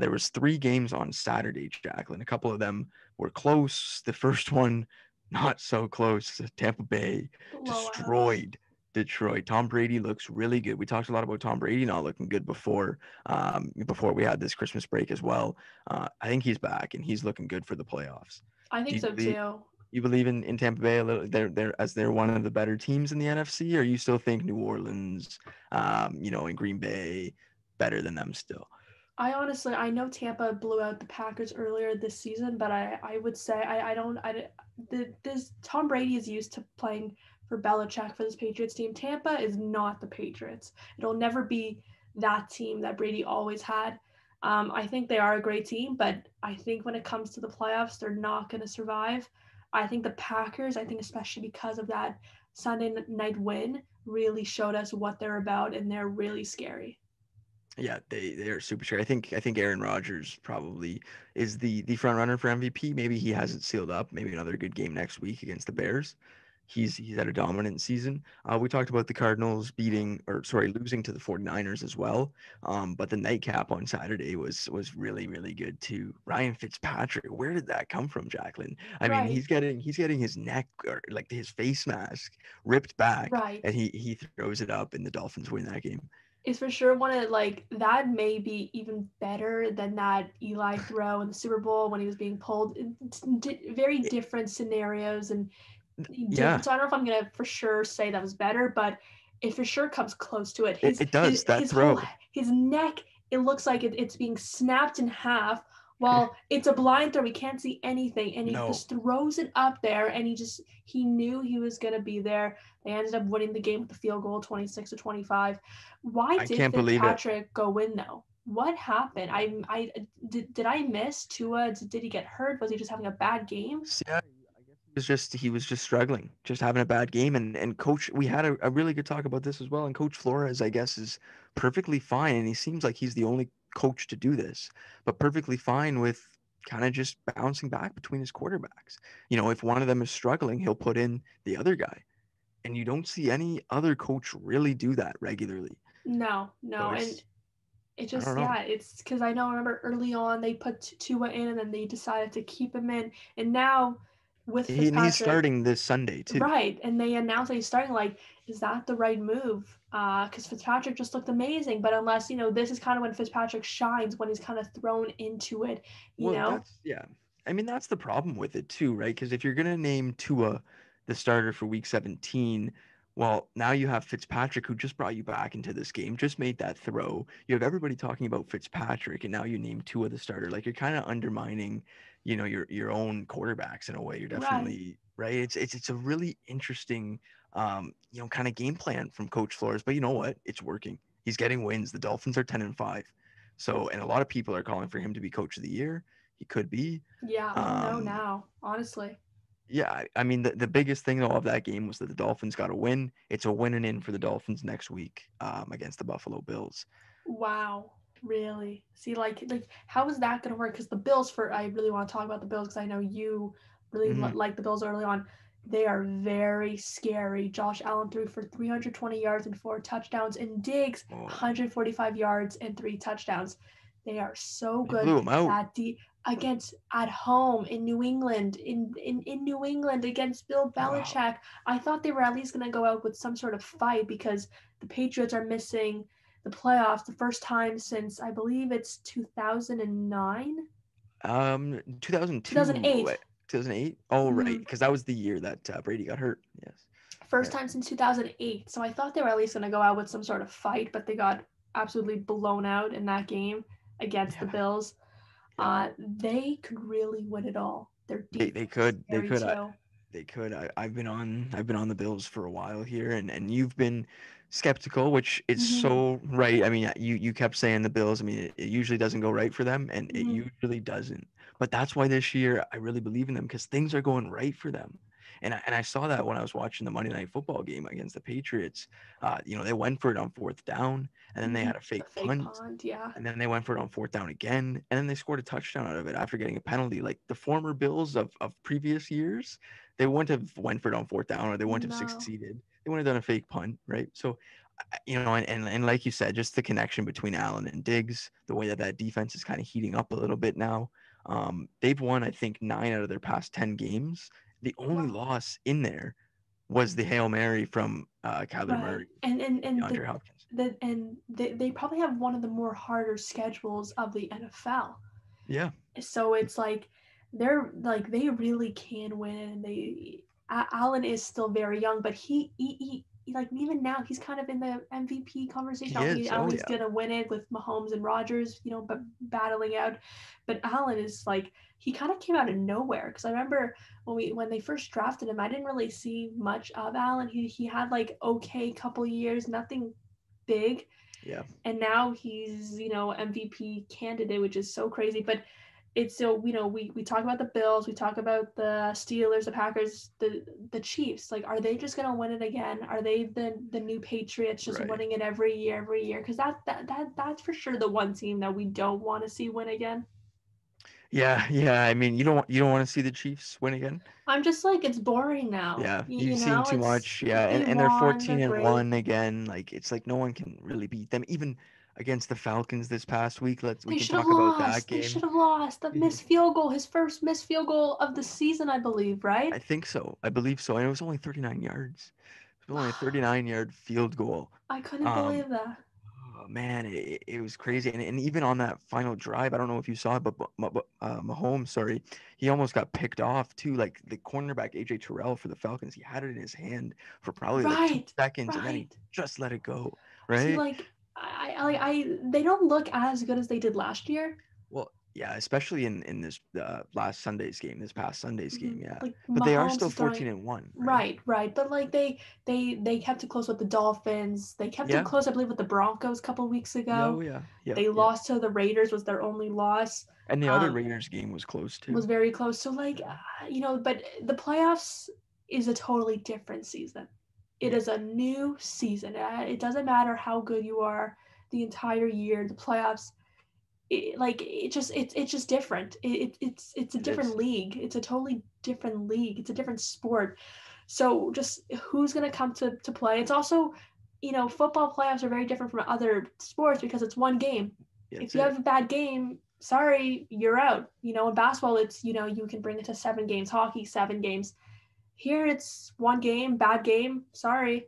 [SPEAKER 1] There was 3 games on Saturday, Jaclyn. A couple of them were close. The first one, not so close. Tampa Bay destroyed Detroit. Tom Brady looks really good. We talked a lot about Tom Brady not looking good before we had this Christmas break as well. I think he's back and he's looking good for the playoffs.
[SPEAKER 2] I think so too.
[SPEAKER 1] You believe in Tampa Bay a little? They're one of the better teams in the NFC, or you still think New Orleans, and Green Bay better than them still?
[SPEAKER 2] I know Tampa blew out the Packers earlier this season, but I would say this Tom Brady is used to playing for Belichick for this Patriots team. Tampa is not the Patriots. It'll never be that team that Brady always had. I think they are a great team, but I think when it comes to the playoffs, they're not going to survive. I think the Packers, especially because of that Sunday night win, really showed us what they're about, and they're really scary.
[SPEAKER 1] Yeah, they're super scary. I think Aaron Rodgers probably is the front runner for MVP. Maybe he has it sealed up. Maybe another good game next week against the Bears. He's had a dominant season. We talked about the Cardinals losing to the 49ers as well. But the nightcap on Saturday was really, really good too. Ryan Fitzpatrick, where did that come from, Jaclyn? I mean, he's getting his neck or like his face mask ripped back, and he throws it up, and the Dolphins win that game.
[SPEAKER 2] Is for sure one of that may be even better than that Eli throw in the Super Bowl when he was being pulled. Very different scenarios and different. So I don't know if I'm gonna for sure say that was better, but it for sure comes close to it.
[SPEAKER 1] It does. That throw.
[SPEAKER 2] His neck, it looks like it's being snapped in half. Well, it's a blind throw. He can't see anything, and he just throws it up there, and he knew he was going to be there. They ended up winning the game with the field goal, 26-25. Why did Fitzpatrick go in, though? What happened? Did I miss Tua? Did he get hurt? Was he just having a bad game?
[SPEAKER 1] Yeah, I guess he was just struggling, just having a bad game. And Coach, we had a really good talk about this as well. And Coach Flores, I guess, is perfectly fine, and he seems like he's the only coach to do this, but perfectly fine with kind of just bouncing back between his quarterbacks. If one of them is struggling, he'll put in the other guy. and you don't see any other coach really do that regularly.
[SPEAKER 2] No,
[SPEAKER 1] So
[SPEAKER 2] no, and
[SPEAKER 1] it's
[SPEAKER 2] it
[SPEAKER 1] I don't
[SPEAKER 2] just,
[SPEAKER 1] know.
[SPEAKER 2] yeah, it's because I remember early on they put Tua in and then they decided to keep him in, and now with
[SPEAKER 1] He's
[SPEAKER 2] Fitzpatrick,
[SPEAKER 1] starting this Sunday too.
[SPEAKER 2] right, and they announced that he's starting. Like, is that the right move? Because Fitzpatrick just looked amazing, but unless this is kind of when Fitzpatrick shines, when he's kind of thrown into it, you
[SPEAKER 1] Well,
[SPEAKER 2] know.
[SPEAKER 1] that's yeah. I mean, that's the problem with it too, right? Because if you're gonna name Tua the starter for Week 17, well, now you have Fitzpatrick who just brought you back into this game, just made that throw. You have everybody talking about Fitzpatrick, and now you name Tua the starter. Like you're kind of undermining, your own quarterbacks in a way. You're
[SPEAKER 2] Right.
[SPEAKER 1] definitely right. It's a really interesting, kind of game plan from Coach Flores. But you know what? It's working. He's getting wins. The Dolphins are 10-5. So, and a lot of people are calling for him to be coach of the year. He could be.
[SPEAKER 2] Yeah. Oh no.
[SPEAKER 1] Um,
[SPEAKER 2] Now, honestly.
[SPEAKER 1] yeah, I mean, the biggest thing though of that game was that the Dolphins got a win. It's a win and in for the Dolphins next week against the Buffalo Bills.
[SPEAKER 2] Wow. Really? See, like, how is that gonna work? Because the Bills, I really want to talk about the Bills because I know you really
[SPEAKER 1] Mm,
[SPEAKER 2] like the Bills early on. They are very scary. Josh Allen threw for 320 yards and 4 touchdowns, and Diggs
[SPEAKER 1] oh,
[SPEAKER 2] 145 yards and 3 touchdowns. They are so
[SPEAKER 1] he
[SPEAKER 2] good.
[SPEAKER 1] blew him out.
[SPEAKER 2] That against at home in New England, in New England against Bill
[SPEAKER 1] Oh,
[SPEAKER 2] Belichick. I thought they were at least gonna go out with some sort of fight because the Patriots are missing the playoffs the first time since I believe it's 2009,
[SPEAKER 1] 2002,
[SPEAKER 2] 2008.
[SPEAKER 1] 2008. Oh, right,
[SPEAKER 2] Mm-hmm.
[SPEAKER 1] because that was the year that Brady got hurt. Yes.
[SPEAKER 2] First
[SPEAKER 1] Yeah.
[SPEAKER 2] time since 2008. So I thought they were at least going to go out with some sort of fight, but they got absolutely blown out in that game against the
[SPEAKER 1] Yeah.
[SPEAKER 2] Bills.
[SPEAKER 1] Yeah.
[SPEAKER 2] They could really win it all. Their
[SPEAKER 1] They
[SPEAKER 2] defense is
[SPEAKER 1] could. They
[SPEAKER 2] scary
[SPEAKER 1] could.
[SPEAKER 2] too.
[SPEAKER 1] They could. I've been on the Bills for a while here, and you've been skeptical, which is
[SPEAKER 2] Mm-hmm.
[SPEAKER 1] so right. I mean, you kept saying the Bills. I mean, it usually doesn't go right for them, and it
[SPEAKER 2] Mm-hmm.
[SPEAKER 1] usually doesn't. But that's why this year I really believe in them because things are going right for them. And I saw that when I was watching the Monday Night Football game against the Patriots. They went for it on fourth down, and then they
[SPEAKER 2] Mm-hmm.
[SPEAKER 1] had a
[SPEAKER 2] The
[SPEAKER 1] fake
[SPEAKER 2] fake
[SPEAKER 1] punt,
[SPEAKER 2] pond, yeah.
[SPEAKER 1] and then they went for it on fourth down again, and then they scored a touchdown out of it after getting a penalty. Like the former Bills of previous years, they wouldn't have went for it on fourth down, or they wouldn't have
[SPEAKER 2] No.
[SPEAKER 1] succeeded. They wouldn't have done a fake punt, right? So, and like you said, just the connection between Allen and Diggs, the way that defense is kind of heating up a little bit now. They've won, I think, 9 out of their past 10 games. The only
[SPEAKER 2] Wow.
[SPEAKER 1] loss in there was the Hail Mary from Kyler
[SPEAKER 2] Right.
[SPEAKER 1] Murray,
[SPEAKER 2] And
[SPEAKER 1] DeAndre Hopkins.
[SPEAKER 2] they probably have one of the more harder schedules of the NFL.
[SPEAKER 1] Yeah,
[SPEAKER 2] So it's like they really can win, and Allen is still very young, but he like even now he's kind of in the MVP conversation.
[SPEAKER 1] he
[SPEAKER 2] I
[SPEAKER 1] is.
[SPEAKER 2] don't
[SPEAKER 1] Oh
[SPEAKER 2] think he's
[SPEAKER 1] yeah.
[SPEAKER 2] gonna win it with Mahomes and Rodgers, but battling out. But Allen is like he kind of came out of nowhere because I remember when they first drafted him, I didn't really see much of Allen. He had like okay couple years, nothing big,
[SPEAKER 1] Yeah.
[SPEAKER 2] and now he's MVP candidate, which is so crazy. But it's so we talk about the Bills, we talk about the Steelers, the Packers, the Chiefs. Like, are they just gonna win it again? Are they the new Patriots just
[SPEAKER 1] Right.
[SPEAKER 2] winning it every year? Because that's for sure the one team that we don't want to see win again.
[SPEAKER 1] Yeah, yeah. I mean, you don't want to see the Chiefs win again.
[SPEAKER 2] I'm just like it's boring now.
[SPEAKER 1] Yeah,
[SPEAKER 2] You
[SPEAKER 1] you've seen
[SPEAKER 2] know,
[SPEAKER 1] too
[SPEAKER 2] it's
[SPEAKER 1] much. Yeah, and,
[SPEAKER 2] they
[SPEAKER 1] and they're
[SPEAKER 2] won, they're
[SPEAKER 1] 14 and
[SPEAKER 2] great.
[SPEAKER 1] 1 again. Like it's like no one can really beat them. Even against the Falcons this past week. We
[SPEAKER 2] They
[SPEAKER 1] can
[SPEAKER 2] should have
[SPEAKER 1] talk about that
[SPEAKER 2] lost. They should
[SPEAKER 1] game.
[SPEAKER 2] have lost. The
[SPEAKER 1] Mhm.
[SPEAKER 2] missed field goal, his first missed field goal of the season, I believe,
[SPEAKER 1] I
[SPEAKER 2] right?
[SPEAKER 1] think so. I believe so. And it was only 39 yards. It was only a 39-yard field goal.
[SPEAKER 2] I couldn't
[SPEAKER 1] Um,
[SPEAKER 2] believe that.
[SPEAKER 1] oh, man, it was crazy. And even on that final drive, I don't know if you saw it, but Mahomes, sorry, he almost got picked off too. Like the cornerback AJ Terrell for the Falcons, he had it in his hand for probably like two
[SPEAKER 2] Right,
[SPEAKER 1] seconds, and then he
[SPEAKER 2] right.
[SPEAKER 1] just let it go.
[SPEAKER 2] See,
[SPEAKER 1] Right?
[SPEAKER 2] like they don't look as good as they did last year.
[SPEAKER 1] Well, yeah, especially in this last Sunday's game, this past Sunday's game, yeah.
[SPEAKER 2] Like
[SPEAKER 1] But they are
[SPEAKER 2] Mahomes
[SPEAKER 1] still
[SPEAKER 2] is
[SPEAKER 1] 14
[SPEAKER 2] throwing.
[SPEAKER 1] and 1, right?
[SPEAKER 2] Right, right. But like they kept it close with the Dolphins. They kept it
[SPEAKER 1] Yeah.
[SPEAKER 2] close, I believe, with the Broncos a couple weeks
[SPEAKER 1] Yeah, oh
[SPEAKER 2] ago.
[SPEAKER 1] yeah. Yep,
[SPEAKER 2] They
[SPEAKER 1] yep.
[SPEAKER 2] lost to the Raiders, was their only loss.
[SPEAKER 1] And the other
[SPEAKER 2] Um,
[SPEAKER 1] Raiders game was close
[SPEAKER 2] was
[SPEAKER 1] too.
[SPEAKER 2] very close. So like
[SPEAKER 1] Yeah.
[SPEAKER 2] but the playoffs is a totally different season. It
[SPEAKER 1] Yeah.
[SPEAKER 2] is a new season. It doesn't matter how good you are the entire year. The playoffs, it's just different. It's a
[SPEAKER 1] It is.
[SPEAKER 2] different league. It's a totally different league. It's a different sport. So just who's going to come to play? It's also, football playoffs are very different from other sports because it's one game. If
[SPEAKER 1] That's
[SPEAKER 2] you
[SPEAKER 1] it.
[SPEAKER 2] have a bad game, sorry, you're out. In basketball, it's, you can bring it to 7 games, hockey, 7 games. Here, it's one game, bad game, sorry.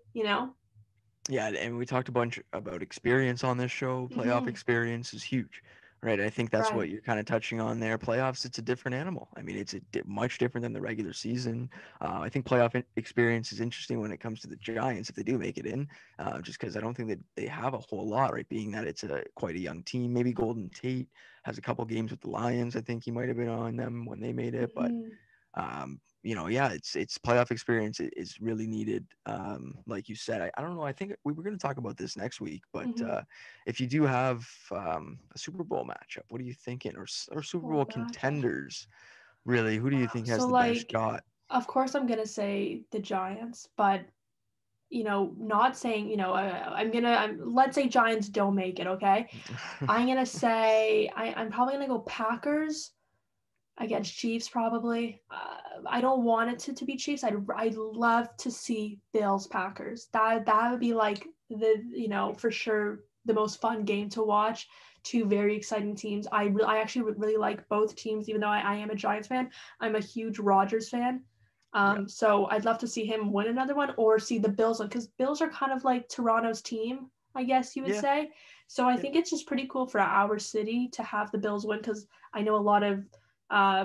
[SPEAKER 1] Yeah, and we talked a bunch about experience on this show. Playoff
[SPEAKER 2] Mm-hmm.
[SPEAKER 1] experience is huge, right? I think that's
[SPEAKER 2] Right.
[SPEAKER 1] what you're kind of touching on there. Playoffs, it's a different animal. I mean, it's much different than the regular season. I think playoff experience is interesting when it comes to the Giants if they do make it in, just because I don't think that they have a whole lot, right? Being that it's quite a young team. Maybe Golden Tate has a couple games with the Lions. I think he might have been on them when they made it, but
[SPEAKER 2] Mm-hmm.
[SPEAKER 1] yeah, it's playoff experience is really needed. Like you said, I don't know. I think we were going to talk about this next week, but
[SPEAKER 2] Mm-hmm.
[SPEAKER 1] if you do have a Super Bowl matchup, what are you thinking, or Super
[SPEAKER 2] Well,
[SPEAKER 1] Bowl
[SPEAKER 2] matchup.
[SPEAKER 1] contenders? Really, who do you
[SPEAKER 2] Wow.
[SPEAKER 1] think has
[SPEAKER 2] So,
[SPEAKER 1] the best
[SPEAKER 2] like,
[SPEAKER 1] shot?
[SPEAKER 2] of course, I'm going to say the Giants, but not saying, let's say Giants don't make it, okay? I'm gonna say I'm probably gonna go Packers against Chiefs probably. I don't want it to be Chiefs. I'd love to see Bills Packers. That would be like the for sure the most fun game to watch. Two very exciting teams. I actually really like both teams, even though I am a Giants fan. I'm a huge Rodgers fan.
[SPEAKER 1] Yeah,
[SPEAKER 2] So I'd love to see him win another one or see the Bills one because Bills are kind of like Toronto's team, I guess you would
[SPEAKER 1] yeah,
[SPEAKER 2] say. So I
[SPEAKER 1] yeah.
[SPEAKER 2] think it's just pretty cool for our city to have the Bills win because I know a lot of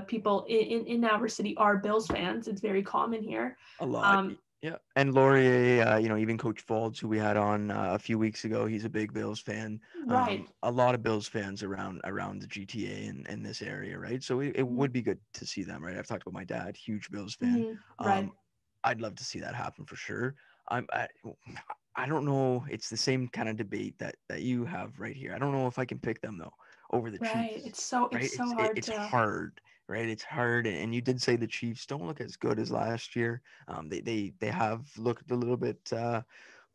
[SPEAKER 2] people in our city are Bills fans. It's very common here.
[SPEAKER 1] A lot.
[SPEAKER 2] Um,
[SPEAKER 1] Yeah. And Laurier, even Coach Folds, who we had on a few weeks ago, he's a big Bills fan.
[SPEAKER 2] right.
[SPEAKER 1] A lot of Bills fans around the GTA and this area, right? So it would be good to see them, right? I've talked about my dad, huge Bills fan.
[SPEAKER 2] Mm-hmm. Right.
[SPEAKER 1] Um, I'd love to see that happen for sure. I'm I don't know. It's the same kind of debate that you have right here. I don't know if I can pick them though over the
[SPEAKER 2] Right.
[SPEAKER 1] Chiefs,
[SPEAKER 2] It's
[SPEAKER 1] right?
[SPEAKER 2] so hard
[SPEAKER 1] It's
[SPEAKER 2] to.
[SPEAKER 1] hard, right? It's hard, and you did say the Chiefs don't look as good as last year. They have looked a little bit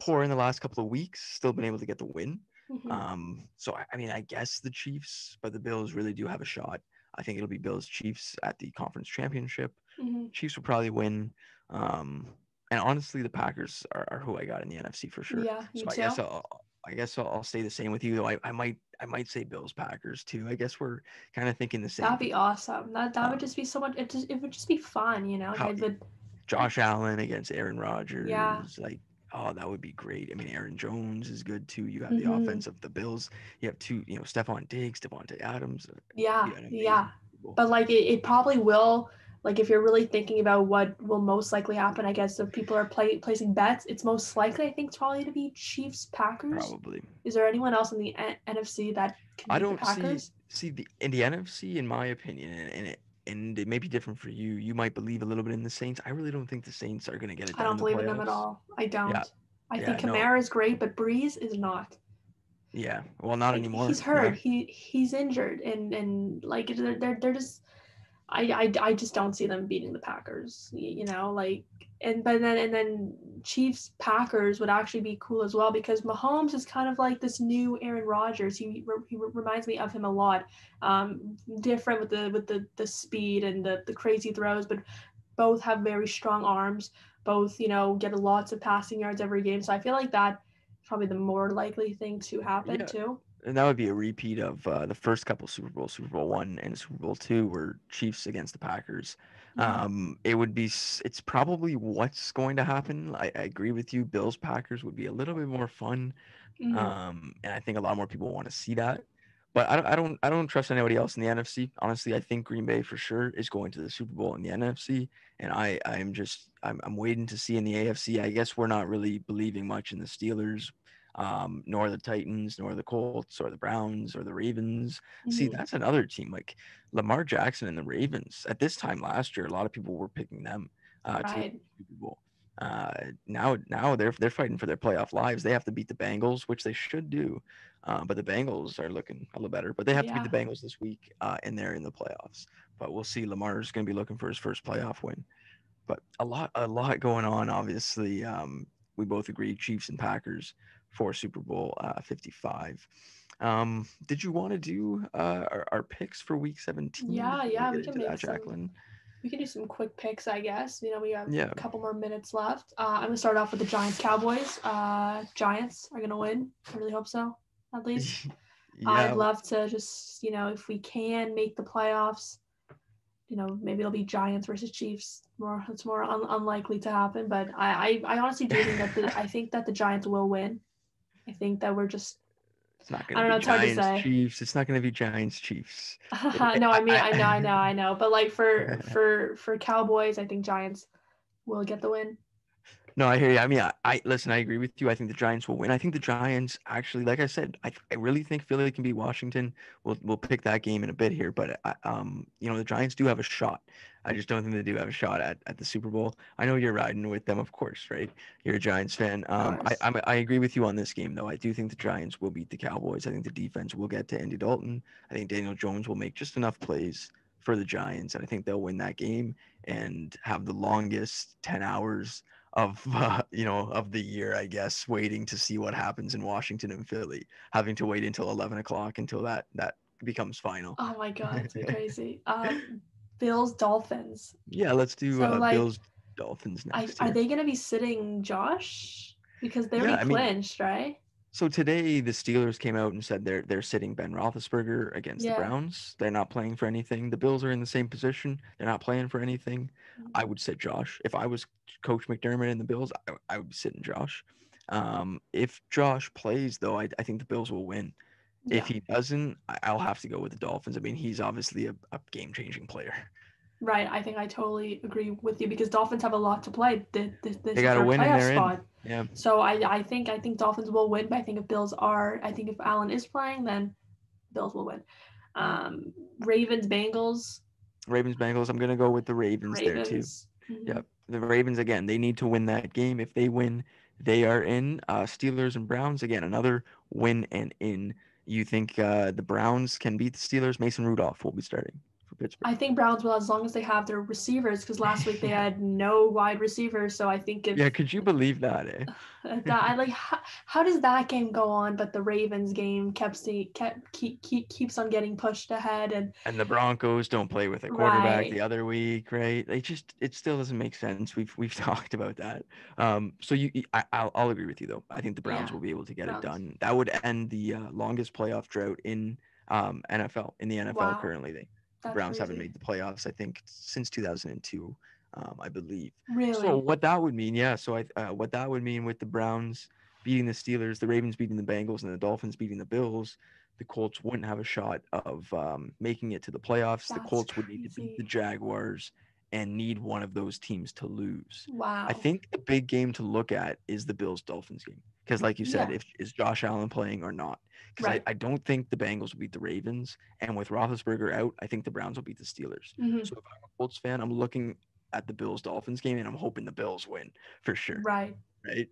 [SPEAKER 1] poor in the last couple of weeks. Still been able to get the win.
[SPEAKER 2] Mm-hmm.
[SPEAKER 1] So I mean, I guess the Chiefs, but the Bills really do have a shot. I think it'll be Bills Chiefs at the conference championship.
[SPEAKER 2] Mm-hmm.
[SPEAKER 1] Chiefs will probably win. Um, and honestly, the Packers are who I got in the NFC for sure.
[SPEAKER 2] Yeah, me
[SPEAKER 1] So
[SPEAKER 2] too.
[SPEAKER 1] I guess I'll stay the same with you. Though I might say Bills Packers too. I guess we're kind of thinking the same
[SPEAKER 2] That'd
[SPEAKER 1] thing.
[SPEAKER 2] be awesome. That would
[SPEAKER 1] Um,
[SPEAKER 2] just be so much. It would just be fun.
[SPEAKER 1] how
[SPEAKER 2] They would.
[SPEAKER 1] Josh Allen against Aaron
[SPEAKER 2] Yeah.
[SPEAKER 1] Rodgers, like, oh, that would be great. I mean, Aaron Jones is good too. You have the
[SPEAKER 2] Mm-hmm.
[SPEAKER 1] offense of the Bills. You have two, Stephon Diggs, Devontae Adams. It'd
[SPEAKER 2] Yeah.
[SPEAKER 1] be an
[SPEAKER 2] Yeah.
[SPEAKER 1] amazing Super Bowl.
[SPEAKER 2] But like it probably will. Like if you're really thinking about what will most likely happen, I guess if people are placing bets, it's most likely I think it's probably to be Chiefs Packers.
[SPEAKER 1] Probably.
[SPEAKER 2] Is there anyone else in the NFC that can
[SPEAKER 1] I
[SPEAKER 2] beat the
[SPEAKER 1] don't
[SPEAKER 2] Packers?
[SPEAKER 1] see the in the NFC, in my opinion, and it may be different for you. You might believe a little bit in the Saints. I really don't think the Saints are going to get it
[SPEAKER 2] I
[SPEAKER 1] done in
[SPEAKER 2] don't
[SPEAKER 1] the
[SPEAKER 2] believe in them at
[SPEAKER 1] playoffs.
[SPEAKER 2] all. I
[SPEAKER 1] Yeah,
[SPEAKER 2] don't. I
[SPEAKER 1] yeah,
[SPEAKER 2] think
[SPEAKER 1] no,
[SPEAKER 2] Kamara is great, but Breeze is not.
[SPEAKER 1] yeah. Well, not
[SPEAKER 2] Like
[SPEAKER 1] anymore.
[SPEAKER 2] he's
[SPEAKER 1] Yeah,
[SPEAKER 2] hurt. He's injured, and like they're just. I just don't see them beating the Packers. Like and then Chiefs Packers would actually be cool as well because Mahomes is kind of like this new Aaron Rodgers. He reminds me of him a lot. Different with the speed and the crazy throws, but both have very strong arms. Both get lots of passing yards every game. So I feel like that is probably the more likely thing to happen
[SPEAKER 1] yeah.
[SPEAKER 2] too.
[SPEAKER 1] And that would be a repeat of the first couple Super Bowls, Super Bowl one and Super Bowl two, were Chiefs against the Packers.
[SPEAKER 2] Yeah.
[SPEAKER 1] It would be, it's probably what's going to happen. I agree with you. Bills Packers would be a little bit more fun.
[SPEAKER 2] Mm-hmm.
[SPEAKER 1] And I think a lot more people want to see that. But I don't trust anybody else in the NFC. Honestly, I think Green Bay for sure is going to the Super Bowl in the NFC, and I'm waiting to see in the AFC. I guess we're not really believing much in the Steelers, nor the Titans, nor the Colts, or the Browns, or the Ravens. See,
[SPEAKER 2] Mm-hmm.
[SPEAKER 1] that's another team like Lamar Jackson and the Ravens. At this time last year, a lot of people were picking them to win
[SPEAKER 2] Right.
[SPEAKER 1] the Super Bowl. Now they're fighting for their playoff lives. They have to beat the Bengals, which they should do. But the Bengals are looking a little better. But they have to beat
[SPEAKER 2] Yeah.
[SPEAKER 1] the Bengals this week, and they're in the playoffs. But we'll see. Lamar's going to be looking for his first playoff win. But a lot going on. Obviously, we both agree Chiefs and Packers for Super Bowl 55. Did you want to do our picks for Week 17
[SPEAKER 2] Yeah,
[SPEAKER 1] before we
[SPEAKER 2] yeah,
[SPEAKER 1] get
[SPEAKER 2] we can
[SPEAKER 1] into
[SPEAKER 2] make
[SPEAKER 1] that,
[SPEAKER 2] some
[SPEAKER 1] Jaclyn?
[SPEAKER 2] We can do some quick picks, I guess. We have
[SPEAKER 1] Yeah.
[SPEAKER 2] a couple more minutes left. I'm gonna start off with the Giants Cowboys. Giants are gonna win. I really hope so. At least I'd
[SPEAKER 1] Yeah.
[SPEAKER 2] love to just if we can make the playoffs. Maybe it'll be Giants versus Chiefs. It's more unlikely to happen, but I honestly do think that I think that the Giants will win. I think that we're just
[SPEAKER 1] It's not
[SPEAKER 2] I
[SPEAKER 1] going to
[SPEAKER 2] don't
[SPEAKER 1] be
[SPEAKER 2] know. It's hard to
[SPEAKER 1] Giants
[SPEAKER 2] say.
[SPEAKER 1] Chiefs. It's not going to be Giants Chiefs.
[SPEAKER 2] No, I mean
[SPEAKER 1] I,
[SPEAKER 2] I know. But like for Cowboys, I think Giants will get the win.
[SPEAKER 1] No, I hear you. I mean, I listen. I agree with you. I think the Giants will win. I think the Giants actually, like I said, I really think Philly can beat Washington. We'll pick that game in a bit here, but the Giants do have a shot. I just don't think they do have a shot at the Super Bowl. I know you're riding with them, of course, right? You're a Giants fan.
[SPEAKER 2] Of course.
[SPEAKER 1] I agree with you on this game though. I do think the Giants will beat the Cowboys. I think the defense will get to Andy Dalton. I think Daniel Jones will make just enough plays for the Giants, and I think they'll win that game and have the longest 10 hours of the year, I guess, waiting to see what happens in Washington and Philly, having to wait until 11 o'clock until that becomes final.
[SPEAKER 2] Oh my God, it's crazy. Bills Dolphins.
[SPEAKER 1] Yeah, let's do
[SPEAKER 2] So
[SPEAKER 1] Bills Dolphins next
[SPEAKER 2] are
[SPEAKER 1] here.
[SPEAKER 2] they gonna be sitting Josh because they
[SPEAKER 1] Yeah,
[SPEAKER 2] already
[SPEAKER 1] I mean,
[SPEAKER 2] clinched, right?
[SPEAKER 1] so today the Steelers came out and said they're sitting Ben Roethlisberger against the
[SPEAKER 2] Yeah.
[SPEAKER 1] Browns. They're not playing for anything. The Bills are in the same position. They're not playing for anything.
[SPEAKER 2] Mm-hmm.
[SPEAKER 1] I would sit Josh. If I was Coach McDermott and the Bills, I would be sitting Josh. If Josh plays, though, I think the Bills will win.
[SPEAKER 2] Yeah.
[SPEAKER 1] If he doesn't, I'll have to go with the Dolphins. I mean, he's obviously a game-changing player.
[SPEAKER 2] Right. I think I totally agree with you because Dolphins have a lot to play. This is
[SPEAKER 1] got to
[SPEAKER 2] their
[SPEAKER 1] win and
[SPEAKER 2] playoff
[SPEAKER 1] they're
[SPEAKER 2] spot.
[SPEAKER 1] in. Yeah.
[SPEAKER 2] So I think Dolphins will win, but I think if Allen is playing, then Bills will win. Ravens Bengals.
[SPEAKER 1] Ravens Bengals. I'm gonna go with the Ravens there too.
[SPEAKER 2] Mm-hmm.
[SPEAKER 1] Yep. The Ravens again. They need to win that game. If they win, they are in. Steelers and Browns again. Another win and in. You think the Browns can beat the Steelers? Mason Rudolph will be starting for Pittsburgh.
[SPEAKER 2] I think Browns will as long as they have their receivers because last week they had no wide receivers. So I think if
[SPEAKER 1] could you believe that?
[SPEAKER 2] how does that game go on? But the Ravens game keeps on getting pushed ahead
[SPEAKER 1] and the Broncos don't play with a quarterback
[SPEAKER 2] right.
[SPEAKER 1] the other week, right? It still doesn't make sense. We've talked about that. So I'll agree with you though. I think the Browns will be able to get it done. That would end the longest playoff drought in NFL in the NFL currently. The Browns haven't made the playoffs, I think, since 2002, I believe.
[SPEAKER 2] Really?
[SPEAKER 1] So what that would mean, what that would mean with the Browns beating the Steelers, the Ravens beating the Bengals, and the Dolphins beating the Bills, the Colts wouldn't have a shot of making it to the playoffs. The Colts would need to beat the Jaguars and need one of those teams to lose.
[SPEAKER 2] Wow.
[SPEAKER 1] I think the big game to look at is the Bills-Dolphins game. Because like you said, is Josh Allen playing or not? Because I don't think the Bengals will beat the Ravens. And with Roethlisberger out, I think the Browns will beat the Steelers.
[SPEAKER 2] Mm-hmm.
[SPEAKER 1] So if I'm a Colts fan, I'm looking at the Bills-Dolphins game, and I'm hoping the Bills win for sure.
[SPEAKER 2] Right.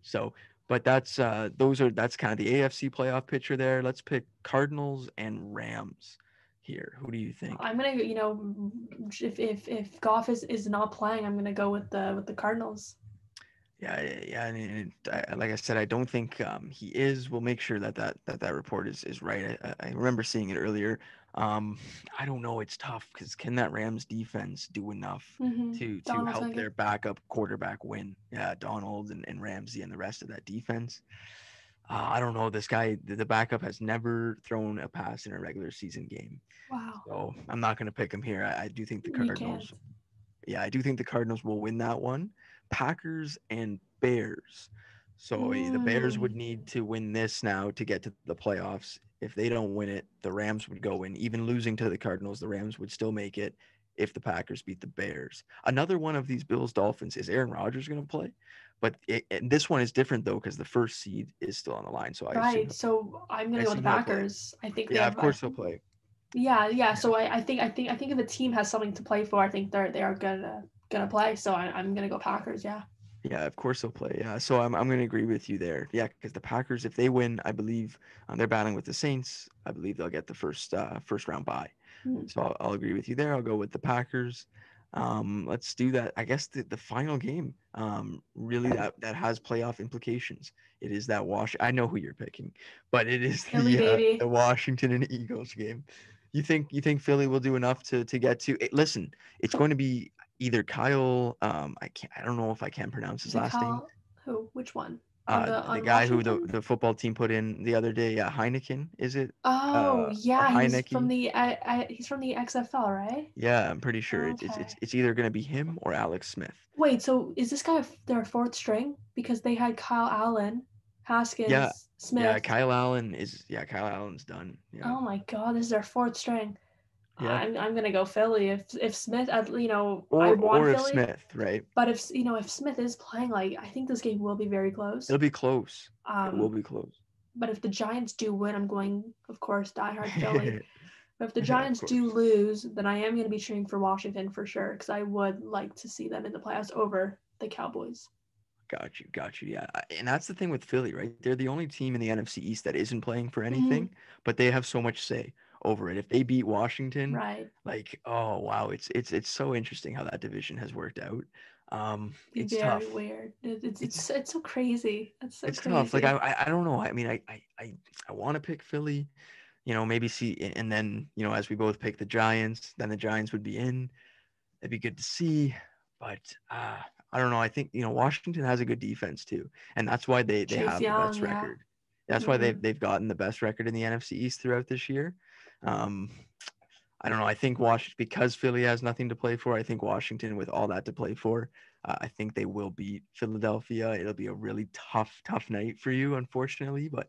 [SPEAKER 1] So, but that's kind of the AFC playoff picture there. Let's pick Cardinals and Rams here. Who do you think?
[SPEAKER 2] I'm gonna, if Goff is not playing, I'm gonna go with the Cardinals.
[SPEAKER 1] Yeah, and like I said, I don't think he is. We'll make sure that report is right. I remember seeing it earlier. I don't know. It's tough because can that Rams defense do enough to help their backup quarterback win? Yeah, Donald and Ramsey and the rest of that defense. I don't know. This guy, the backup, has never thrown a pass in a regular season game.
[SPEAKER 2] Wow.
[SPEAKER 1] So I'm not going to pick him here. I do think the Cardinals. Yeah, I do think the Cardinals will win that one. Packers and Bears. So the Bears would need to win this now to get to the playoffs. If they don't win it, the Rams would go in. Even losing to the Cardinals, the Rams would still make it if the Packers beat the Bears. Another one of these Bills-Dolphins, is Aaron Rodgers going to play? But this one is different though because the first seed is still on the line. So
[SPEAKER 2] so I'm going to go with the Packers. I think
[SPEAKER 1] of course he'll play.
[SPEAKER 2] Yeah. So I think if a team has something to play for, I think they are gonna play. So I'm gonna go Packers. Yeah.
[SPEAKER 1] Yeah, of course they'll play. Yeah, so I'm gonna agree with you there. Yeah, because the Packers, if they win, I believe they're battling with the Saints. I believe they'll get the first round bye. So I'll agree with you there. I'll go with the Packers. Let's do that. I guess the final game, really that has playoff implications. It is that I know who you're picking, but it is the Washington and Eagles game. You think Philly will do enough to get to it? Listen, it's going to be either Kyle. I don't know if I can pronounce his
[SPEAKER 2] Is it
[SPEAKER 1] last name.
[SPEAKER 2] Kyle? Who? Which one? On
[SPEAKER 1] The
[SPEAKER 2] on
[SPEAKER 1] guy who
[SPEAKER 2] Washington?
[SPEAKER 1] the football team put in the other day, Heineken, is it?
[SPEAKER 2] Oh,
[SPEAKER 1] Or
[SPEAKER 2] yeah, he was from
[SPEAKER 1] Heineke?
[SPEAKER 2] the he's from the XFL, right?
[SPEAKER 1] Yeah, I'm pretty sure
[SPEAKER 2] Okay.
[SPEAKER 1] it's either gonna be him or Alex Smith.
[SPEAKER 2] Wait, so is this guy their fourth string? Because they had Kyle Allen,
[SPEAKER 1] Yeah,
[SPEAKER 2] Haskins,
[SPEAKER 1] yeah.
[SPEAKER 2] Smith.
[SPEAKER 1] Kyle Allen's done. Yeah,
[SPEAKER 2] Oh my God, this is their fourth string.
[SPEAKER 1] yeah.
[SPEAKER 2] I'm gonna go Philly. If Smith, I want
[SPEAKER 1] Or if
[SPEAKER 2] Philly,
[SPEAKER 1] Smith, right?
[SPEAKER 2] but if Smith is playing, like I think this game will be very close.
[SPEAKER 1] It'll be close. It will
[SPEAKER 2] Um,
[SPEAKER 1] be close.
[SPEAKER 2] but if the Giants do win, I'm going, of course, diehard Philly. But if the
[SPEAKER 1] Yeah, of
[SPEAKER 2] Giants do
[SPEAKER 1] course.
[SPEAKER 2] lose, then I am going to be cheering for Washington for sure because I would like to see them in the playoffs over the Cowboys.
[SPEAKER 1] Got you. Yeah, and that's the thing with Philly, right? They're the only team in the NFC East that isn't playing for
[SPEAKER 2] Mm-hmm.
[SPEAKER 1] anything, but they have so much say over it. If they beat Washington,
[SPEAKER 2] Right.
[SPEAKER 1] like, oh wow, it's so interesting how that division has worked out.
[SPEAKER 2] Be
[SPEAKER 1] It's
[SPEAKER 2] very
[SPEAKER 1] tough.
[SPEAKER 2] weird. It's
[SPEAKER 1] It's
[SPEAKER 2] it's it's so crazy. It's so
[SPEAKER 1] it's tough. Like
[SPEAKER 2] crazy.
[SPEAKER 1] I don't know. I mean, I want to pick Philly, maybe see, and then as we both pick the Giants, then the Giants would be in. It'd be good to see, but I don't know. I think Washington has a good defense too, and that's why they
[SPEAKER 2] Chase
[SPEAKER 1] have the
[SPEAKER 2] Young,
[SPEAKER 1] best
[SPEAKER 2] yeah.
[SPEAKER 1] record. That's why
[SPEAKER 2] Mm-hmm.
[SPEAKER 1] they've gotten the best record in the NFC East throughout this year. Um, I don't know. I think Washington, because Philly has nothing to play for, I think Washington, with all that to play for, I think they will beat Philadelphia. It'll be a really tough night for you, unfortunately. But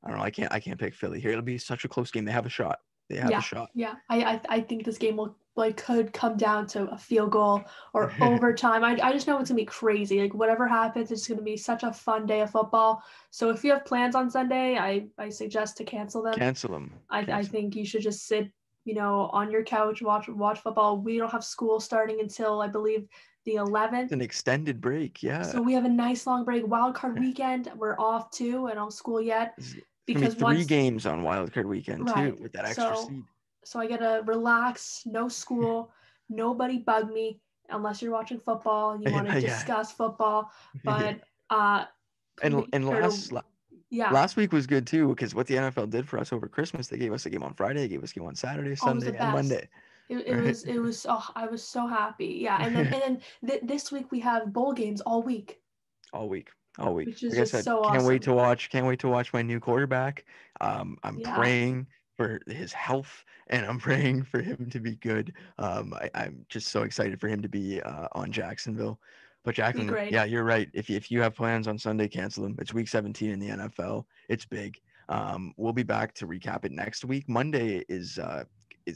[SPEAKER 1] I don't know. I can't pick Philly here. It'll be such a close game. They have a shot. They have a
[SPEAKER 2] Yeah,
[SPEAKER 1] shot.
[SPEAKER 2] yeah. I think this game will could come down to a field goal or overtime. I just know it's gonna be crazy. Like whatever happens, it's gonna be such a fun day of football. So if you have plans on Sunday, I suggest to cancel them.
[SPEAKER 1] Cancel them.
[SPEAKER 2] I think you should just sit, on your couch, watch football. We don't have school starting until I believe the 11th.
[SPEAKER 1] It's an extended break. Yeah.
[SPEAKER 2] So we have a nice long break. Wild card weekend, we're off too, and on school yet
[SPEAKER 1] It's gonna be
[SPEAKER 2] because
[SPEAKER 1] 3 games on Wild Card Weekend too,
[SPEAKER 2] right.
[SPEAKER 1] with that extra
[SPEAKER 2] So
[SPEAKER 1] seed.
[SPEAKER 2] I gotta relax, no school, nobody bug me unless you're watching football and you want to
[SPEAKER 1] Yeah,
[SPEAKER 2] discuss football.
[SPEAKER 1] yeah.
[SPEAKER 2] But
[SPEAKER 1] And
[SPEAKER 2] make
[SPEAKER 1] and
[SPEAKER 2] sure to yeah,
[SPEAKER 1] last week was good too, because what the NFL did for us over Christmas, they gave us a game on Friday, they gave us a game on Saturday,
[SPEAKER 2] it was the
[SPEAKER 1] Sunday, and
[SPEAKER 2] best.
[SPEAKER 1] Monday.
[SPEAKER 2] It
[SPEAKER 1] Right?
[SPEAKER 2] was oh, I was so happy. Yeah, and then this week we have bowl games all week,
[SPEAKER 1] All week. All week.
[SPEAKER 2] which is
[SPEAKER 1] Like I
[SPEAKER 2] just
[SPEAKER 1] said,
[SPEAKER 2] so
[SPEAKER 1] can't wait
[SPEAKER 2] awesome.
[SPEAKER 1] to watch. Can't wait to watch my new quarterback. I'm
[SPEAKER 2] Yeah,
[SPEAKER 1] praying for his health, and I'm praying for him to be good. I'm just so excited for him to be on Jacksonville. But
[SPEAKER 2] be
[SPEAKER 1] Jaclyn,
[SPEAKER 2] great.
[SPEAKER 1] yeah, you're right. If you have plans on Sunday, cancel them. It's week 17 in the NFL. It's big. We'll be back to recap it next week. Monday is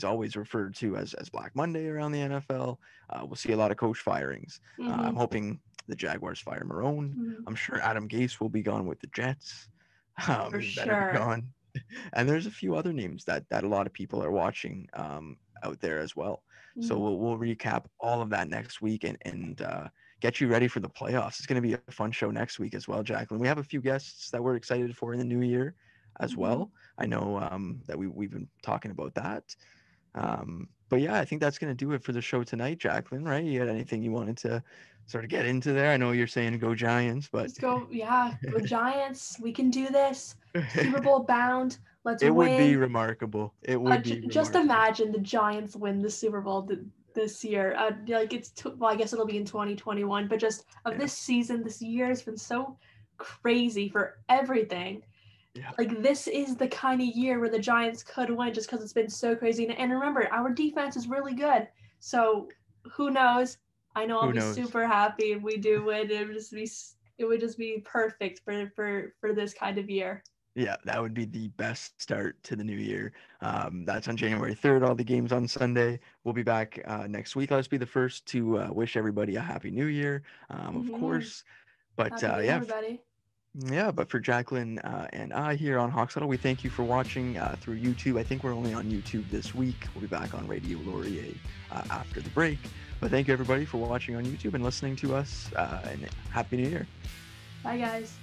[SPEAKER 1] always referred to as Black Monday around the NFL. We'll see a lot of coach firings. I'm
[SPEAKER 2] Mm-hmm.
[SPEAKER 1] hoping the Jaguars fire Marone.
[SPEAKER 2] Mm-hmm.
[SPEAKER 1] I'm sure Adam Gase will be gone with the Jets.
[SPEAKER 2] For
[SPEAKER 1] He better be
[SPEAKER 2] sure.
[SPEAKER 1] gone. And there's a few other names that a lot of people are watching out there as well. So
[SPEAKER 2] Mm-hmm.
[SPEAKER 1] we'll recap all of that next week and get you ready for the playoffs. It's going to be a fun show next week as well, Jaclyn. We have a few guests that we're excited for in the new year as
[SPEAKER 2] Mm-hmm.
[SPEAKER 1] well. I know that we've been talking about that. But yeah, I think that's going to do it for the show tonight, Jaclyn, right? You had anything you wanted to sort of get into there? I know you're saying go Giants, but
[SPEAKER 2] Let's go. Yeah, go Giants. We can do this. Super Bowl bound. Let's
[SPEAKER 1] it would be
[SPEAKER 2] win.
[SPEAKER 1] remarkable. It would be
[SPEAKER 2] Just
[SPEAKER 1] remarkable.
[SPEAKER 2] imagine the Giants win the Super Bowl this year. Like well, I guess it'll be in 2021, but just of
[SPEAKER 1] Yeah.
[SPEAKER 2] this season, this year has been so crazy for everything.
[SPEAKER 1] Yeah.
[SPEAKER 2] Like this is the kind of year where the Giants could win just because it's been so crazy. And remember, our defense is really good. So who knows? I know I'll
[SPEAKER 1] Who
[SPEAKER 2] be
[SPEAKER 1] knows?
[SPEAKER 2] super happy if we do win. It would just be perfect for this kind of year.
[SPEAKER 1] Yeah, that would be the best start to the new year. That's on January 3rd. All the games on Sunday. We'll be back next week. Let's be the first to wish everybody a happy new year, of
[SPEAKER 2] Mm-hmm.
[SPEAKER 1] course. But
[SPEAKER 2] Happy New Year,
[SPEAKER 1] yeah,
[SPEAKER 2] everybody.
[SPEAKER 1] yeah, but for Jaclyn and I here on Hawks Huddle, we thank you for watching through YouTube. I think we're only on YouTube this week. We'll be back on Radio Laurier after the break. But thank you, everybody, for watching on YouTube and listening to us. And Happy New Year.
[SPEAKER 2] Bye, guys.